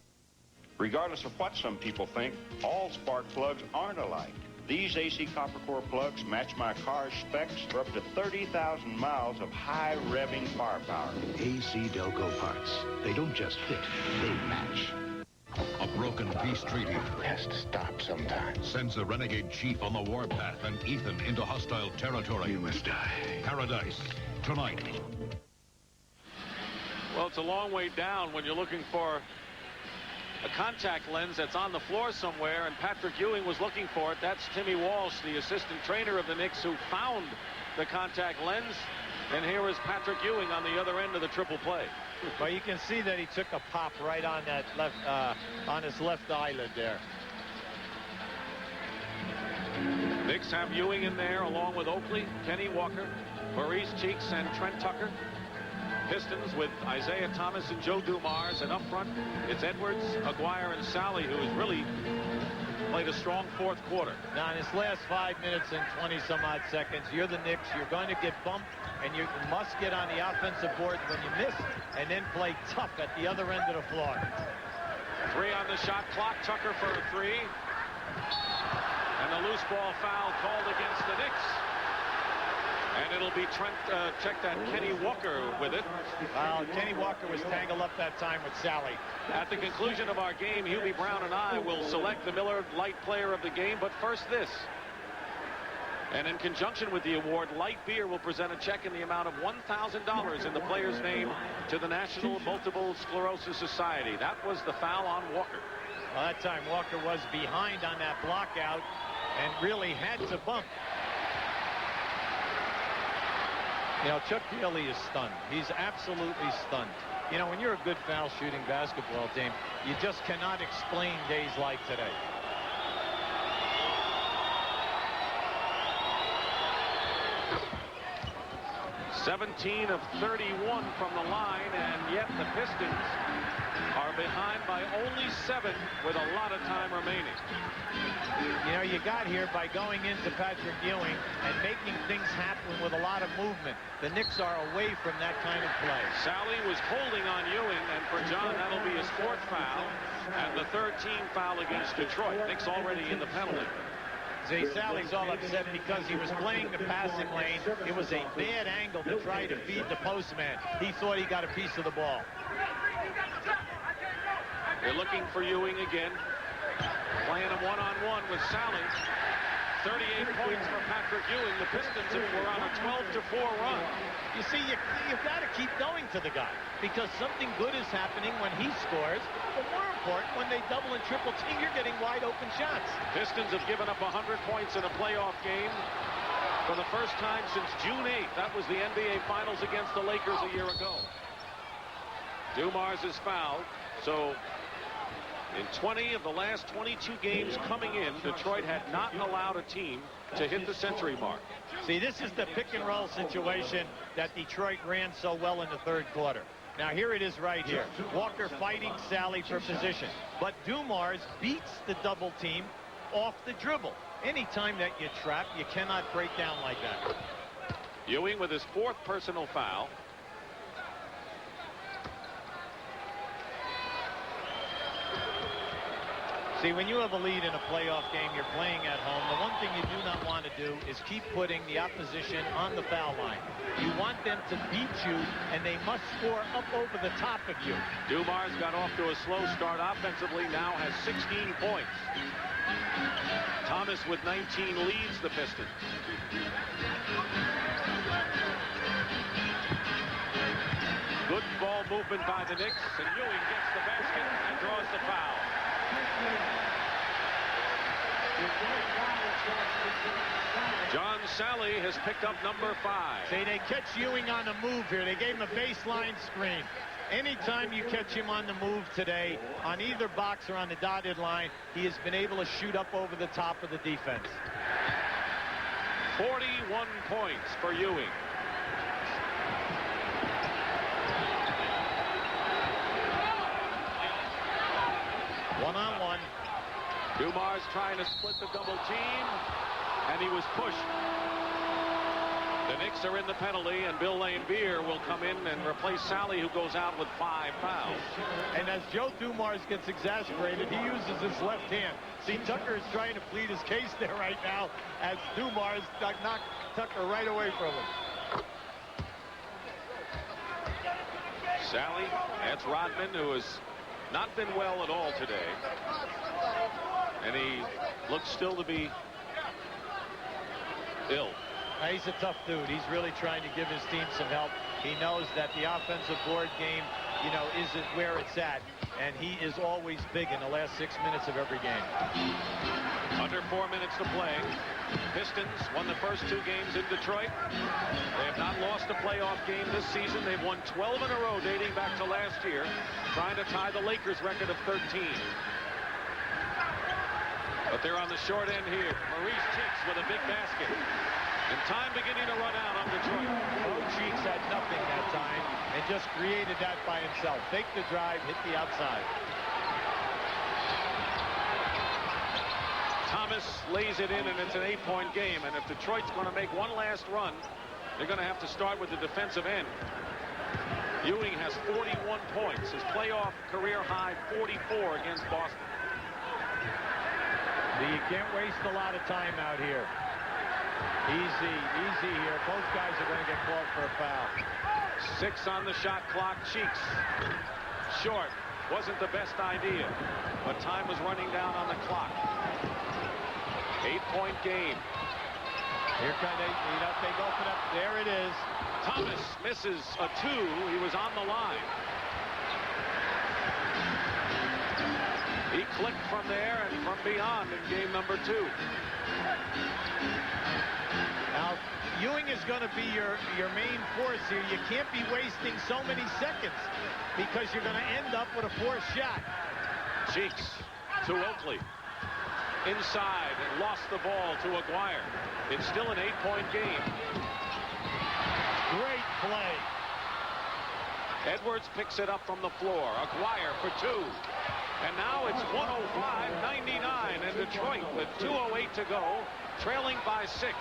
Regardless of what some people think, all spark plugs aren't alike. These AC copper core plugs match my car's specs for up to 30,000 miles of high revving firepower. AC Delco parts. They don't just fit, they match. A broken peace treaty has to stop sometimes. sends a renegade chief on the warpath and Ethan into hostile territory. You must die. Paradise, tonight. Well, it's a long way down when you're looking for a contact lens that's on the floor somewhere, and Patrick Ewing was looking for it. That's Timmy Walsh, the assistant trainer of the Knicks, who found the contact lens. And here is Patrick Ewing on the other end of the triple play. Well, you can see that he took a pop right on that left, on his left eyelid there. Knicks have Ewing in there along with Oakley, Kenny Walker, Maurice Cheeks, and Trent Tucker. Pistons with Isaiah Thomas and Joe Dumars, and up front it's Edwards, Aguirre, and Sally, who has really played a strong fourth quarter. Now in his last 5 minutes and 20-some-odd seconds, you're the Knicks. You're going to get bumped, and you must get on the offensive boards when you miss, and then play tough at the other end of the floor. 3 on the shot clock. Tucker for a 3. And the loose ball foul called against the Knicks. And it'll be checked that Kenny Walker with it. Well, Kenny Walker was tangled up that time with Sally. At the conclusion of our game, Hubie Brown and I will select the Miller Lite player of the game. But first this. And in conjunction with the award, Light Beer will present a check in the amount of $1,000 in the player's name to the National Multiple Sclerosis Society. That was the foul on Walker. Well, that time Walker was behind on that block out and really had to bump. You know, Chuck Daly is stunned. He's absolutely stunned. You know, when you're a good foul shooting basketball team, you just cannot explain days like today. 17 of 31 from the line, and yet the Pistons are behind by only 7 with a lot of time remaining. You know, you got here by going into Patrick Ewing and making things happen with a lot of movement. The Knicks are away from that kind of play. Sally was holding on Ewing, and for John, that'll be his 4th foul and the 13th foul against Detroit. Knicks already in the penalty. See, Sally's all upset because he was playing the passing lane. It was a bad angle to try to feed the postman. He thought he got a piece of the ball. They're looking for Ewing again. Playing him one-on-one with Sally. 38 points for Patrick Ewing. The Pistons were on a 12-4 run. You see, you've got to keep going to the guy because something good is happening when he scores. But more important, when they double and triple team, you're getting wide open shots. Pistons have given up 100 points in a playoff game for the first time since June 8th. That was the NBA Finals against the Lakers a year ago. Dumars is fouled, so in 20 of the last 22 games coming in, Detroit had not allowed a team to hit the century mark. See, this is the pick and roll situation that Detroit ran so well in the 3rd quarter. Now, here it is right here. Walker fighting Sally for position. But Dumars beats the double team off the dribble. Anytime that you trap, you cannot break down like that. Ewing with his 4th personal foul. See, when you have a lead in a playoff game, you're playing at home. The one thing you do not want to do is keep putting the opposition on the foul line. You want them to beat you, and they must score up over the top of you. Dumars got off to a slow start offensively, now has 16 points. Thomas with 19 leads the Pistons. Good ball movement by the Knicks, and Ewing gets the basket and draws the foul. John Sally has picked up number 5. See, they catch Ewing on the move here. They gave him a baseline screen. Anytime you catch him on the move today, on either box or on the dotted line, he has been able to shoot up over the top of the defense. 41 points for Ewing. One-on-one. Dumars trying to split the double team, and he was pushed. The Knicks are in the penalty, and Bill Laimbeer will come in and replace Sally, who goes out with 5 fouls. And as Joe Dumars gets exasperated, he uses his left hand. See, Tucker is trying to plead his case there right now as Dumars knocked Tucker right away from him. Sally, that's Rodman, who has not been well at all today. And he looks still to be ill. He's a tough dude. He's really trying to give his team some help. He knows that the offensive board game, you know, isn't where it's at. And he is always big in the last 6 minutes of every game. Under 4 minutes to play. Pistons won the first 2 games in Detroit. They have not lost a playoff game this season. They've won 12 in a row dating back to last year, trying to tie the Lakers record of 13. But they're on the short end here. Maurice Cheeks with a big basket. And time beginning to run out on Detroit. Bo Cheeks had nothing that time and just created that by himself. Fake the drive, hit the outside. Thomas lays it in, and it's an 8-point game. And if Detroit's going to make one last run, they're going to have to start with the defensive end. Ewing has 41 points. His playoff career high 44 against Boston. You can't waste a lot of time out here. Easy here. Both guys are going to get called for a foul. 6 on the shot clock. Cheeks short. Wasn't the best idea, but time was running down on the clock. 8-point game. Here come they go for that. There it is. Thomas misses a 2. He was on the line. He clicked from there and from beyond in game number 2. Now, Ewing is going to be your main force here. You can't be wasting so many seconds because you're going to end up with a poor shot. Cheeks to Oakley. Inside and lost the ball to Aguirre. It's still an 8-point game. Great play. Edwards picks it up from the floor. Aguirre for 2. And now it's 105-99 and Detroit with 2:08 to go, trailing by 6.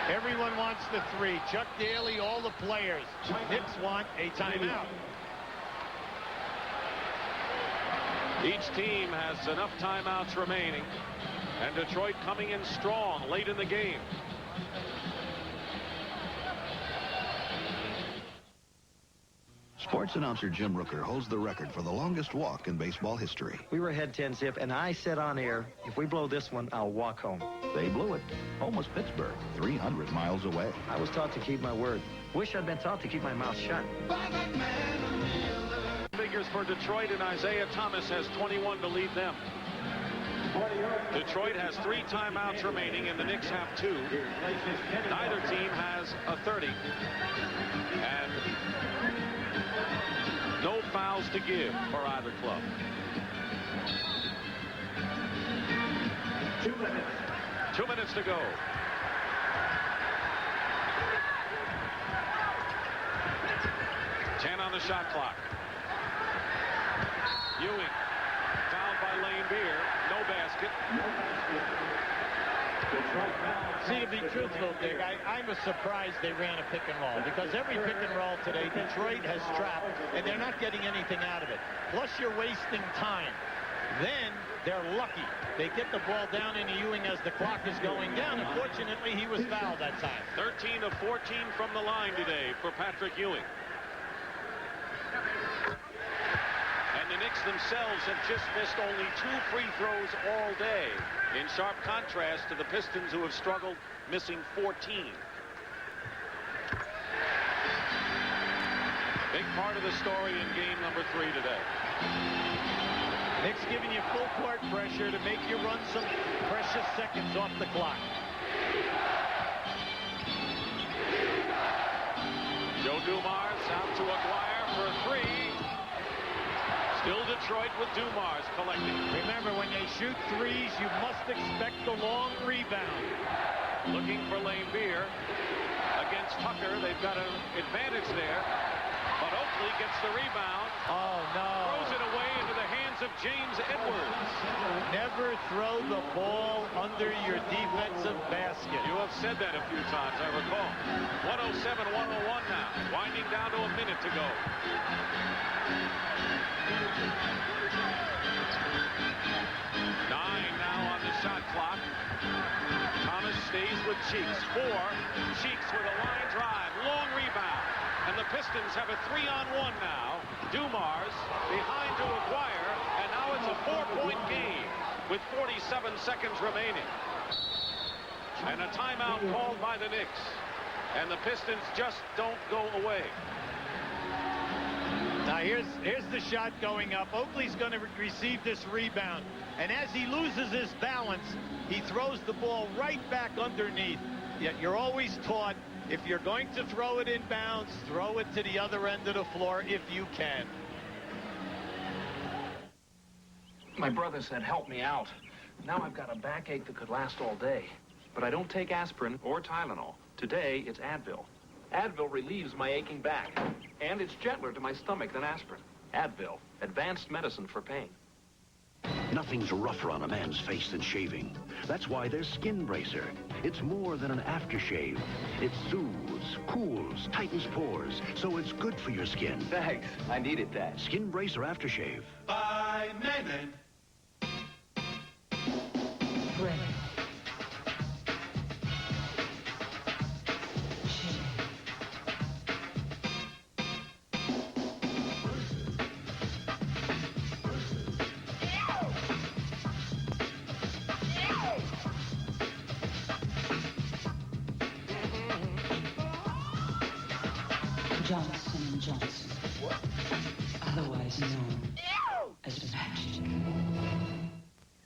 Everyone wants the 3. Chuck Daly, all the players. Knicks want a timeout. Each team has enough timeouts remaining, and Detroit coming in strong late in the game. Sports announcer Jim Rooker holds the record for the longest walk in baseball history. We were ahead 10-zip, and I said on air, if we blow this one, I'll walk home. They blew it. Home was Pittsburgh, 300 miles away. I was taught to keep my word. Wish I'd been taught to keep my mouth shut. Figures for Detroit, and Isaiah Thomas has 21 to lead them. Detroit has 3 timeouts remaining, and the Knicks have 2. Neither team has a 30. And no fouls to give for either club. 2 minutes. 2 minutes to go. Ten on the shot clock. Ewing fouled by Lane Beer. No basket. See, to be truthful, Dick, I was surprised they ran a pick and roll because every pick and roll today, Detroit has trapped, and they're not getting anything out of it. Plus, you're wasting time. Then they're lucky. They get the ball down into Ewing as the clock is going down. Unfortunately, he was fouled that time. 13 of 14 from the line today for Patrick Ewing. And the Knicks themselves have just missed only 2 free throws all day, in sharp contrast to the Pistons, who have struggled, missing 14. Big part of the story in game number 3 today. Knicks giving you full court pressure to make you run some precious seconds off the clock. Joe Dumars out to Aguirre for a 3. Still Detroit with Dumars collecting. Remember, when they shoot threes, you must expect the long rebound. Looking for Lane Beer against Tucker. They've got an advantage there. But Oakley gets the rebound. Oh, no. Throws it away into the hands of James Edwards. Never throw the ball under your defensive basket. You have said that a few times, I recall. 107-101 now. Winding down to a minute to go. 9 now on the shot clock. Thomas stays with Cheeks. 4. Cheeks with a line drive. Long rebound. And the Pistons have a 3-on-1 now. Dumars behind to Aguirre. And now it's a 4-point game with 47 seconds remaining. And a timeout called by the Knicks. And the Pistons just don't go away. Now here's the shot going up. Oakley's going to receive this rebound. And as he loses his balance, he throws the ball right back underneath. Yet you're always taught, if you're going to throw it inbounds, throw it to the other end of the floor if you can. My brother said, help me out. Now I've got a backache that could last all day. But I don't take aspirin or Tylenol. Today, it's Advil. Advil relieves my aching back. And it's gentler to my stomach than aspirin. Advil, advanced medicine for pain. Nothing's rougher on a man's face than shaving. That's why there's Skin Bracer. It's more than an aftershave. It soothes, cools, tightens pores, so it's good for your skin. Thanks. I needed that. Skin Bracer Aftershave. By men. Johnson. Otherwise known as Match.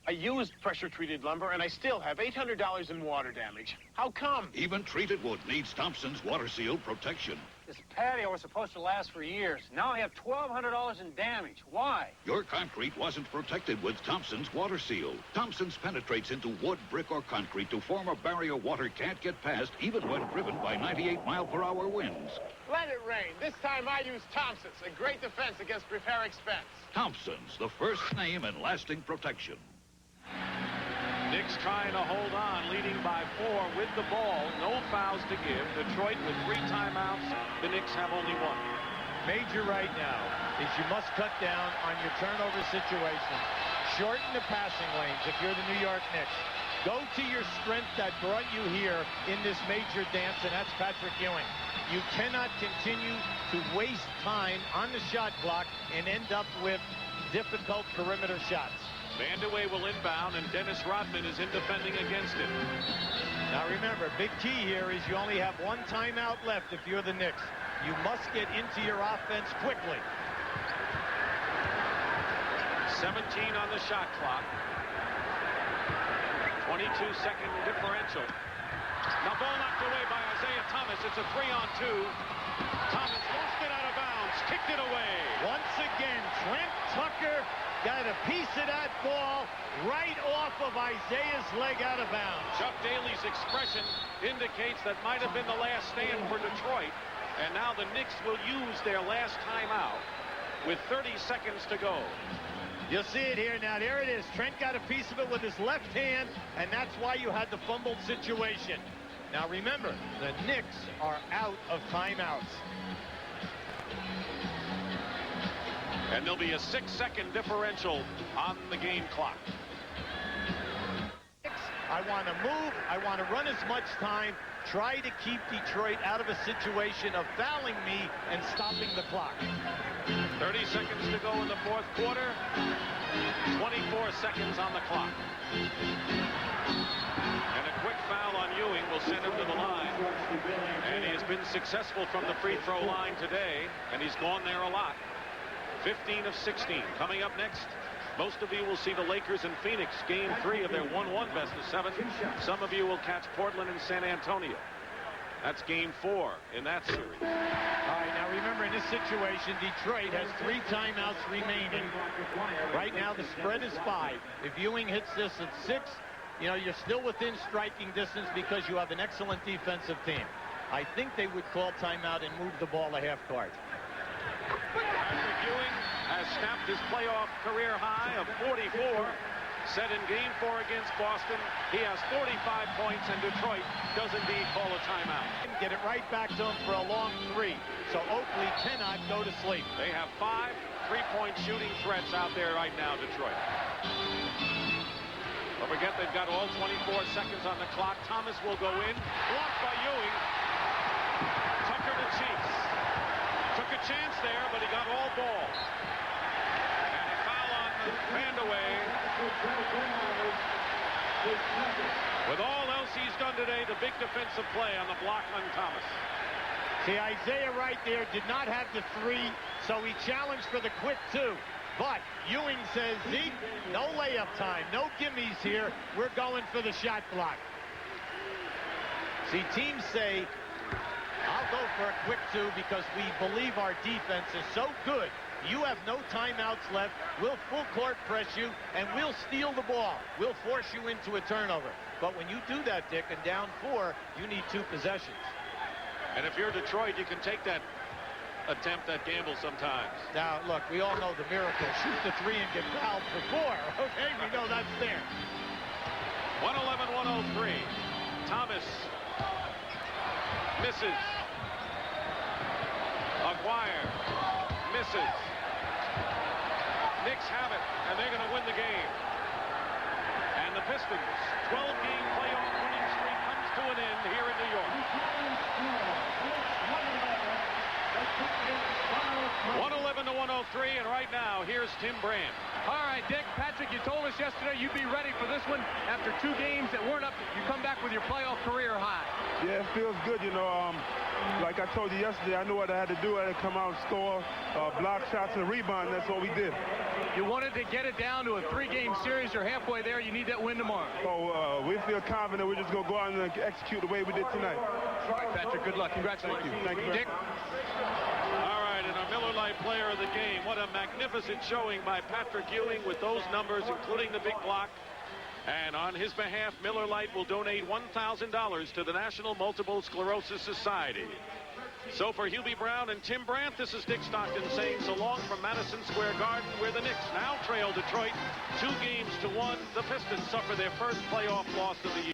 I used pressure-treated lumber, and I still have $800 in water damage. How come? Even treated wood needs Thompson's Water Seal protection. This patio was supposed to last for years. Now I have $1,200 in damage. Why? Your concrete wasn't protected with Thompson's Water Seal. Thompson's penetrates into wood, brick, or concrete to form a barrier water can't get past, even when driven by 98-mile-per-hour winds. Let it rain. This time I use Thompson's, a great defense against repair expense. Thompson's, the first name in lasting protection. Knicks trying to hold on, leading by 4 with the ball. No fouls to give. Detroit with 3 timeouts. The Knicks have only 1. Major right now is you must cut down on your turnover situation. Shorten the passing lanes if you're the New York Knicks. Go to your strength that brought you here in this major dance, and that's Patrik Ewing. You cannot continue to waste time on the shot clock and end up with difficult perimeter shots. Vandeweghe will inbound, and Dennis Rodman is in defending against it. Now remember, big key here is you only have 1 timeout left if you're the Knicks. You must get into your offense quickly. 17 on the shot clock. 22-second differential. Now ball knocked away by Isaiah Thomas. It's a 3-on-2. Thomas lost it out of bounds, kicked it away. Once again, Trent Tucker got a piece of that ball right off of Isaiah's leg out of bounds. Chuck Daly's expression indicates that might have been the last stand for Detroit. And now the Knicks will use their last timeout with 30 seconds to go. You'll see it here now. There it is. Trent got a piece of it with his left hand, and that's why you had the fumbled situation. Now remember, the Knicks are out of timeouts. And there'll be a 6-second differential on the game clock. I want to move. I want to run as much time. Try to keep Detroit out of a situation of fouling me and stopping the clock. 30 seconds to go in the 4th quarter. 24 seconds on the clock. And a quick foul on Ewing will send him to the line. And he has been successful from the free throw line today, and he's gone there a lot. 15 of 16. Coming up next, most of you will see the Lakers and Phoenix, game 3 of their 1-1 best of 7. Some of you will catch Portland and San Antonio. That's game 4 in that series. All right, now remember, in this situation, Detroit has 3 timeouts remaining. Right now, the spread is 5. If Ewing hits this at 6, you know, you're still within striking distance because you have an excellent defensive team. I think they would call timeout and move the ball a half court. Patrik Ewing has snapped his playoff career high of 44. Set in game 4 against Boston. He has 45 points, and Detroit does indeed call a timeout. Get it right back to him for a long 3. So Oakley cannot go to sleep. They have 5 3-point shooting threats out there right now, Detroit. Don't forget they've got all 24 seconds on the clock. Thomas will go in. Blocked by Ewing. Tucker to Chiefs. Took a chance there, but he got all ball. And a foul on Vandeweghe. With all else he's done today, the big defensive play on the block on Thomas. See, Isaiah right there did not have the 3, so he challenged for the quick 2. But Ewing says, Zeke, no layup time, no gimmies here. We're going for the shot block. See, teams say, I'll go for a quick 2 because we believe our defense is so good. You have no timeouts left. We'll full court press you, and we'll steal the ball. We'll force you into a turnover. But when you do that, Dick, and down 4, you need 2 possessions. And if you're Detroit, you can take that attempt at gamble sometimes. Now, look, we all know the miracle. Shoot the 3 and get fouled for 4. Okay, we know that's there. 111-103. Thomas misses. Aguirre misses. Knicks have it, and they're going to win the game. And the Pistons' 12-game playoff winning streak comes to an end here in New York. 111 to 103, and right now, here's Tim Brandt. All right, Dick, Patrick, you told us yesterday you'd be ready for this one. After 2 games that weren't up, you come back with your playoff career high. Yeah, it feels good, you know. Like I told you yesterday, I knew what I had to do. I had to come out and score, block shots and rebound. That's what we did. You wanted to get it down to a 3-game series. You're halfway there. You need that win tomorrow. Oh, we feel confident. We're just going to go out and execute the way we did tonight. All right, Patrick, good luck. Congratulations. Thank you. Dick. All right, and our Miller Lite player of the game. What a magnificent showing by Patrick Ewing with those numbers, including the big block. And on his behalf, Miller Lite will donate $1,000 to the National Multiple Sclerosis Society. So for Hubie Brown and Tim Brandt, this is Dick Stockton saying so long from Madison Square Garden, where the Knicks now trail Detroit 2-1. The Pistons suffer their first playoff loss of the year.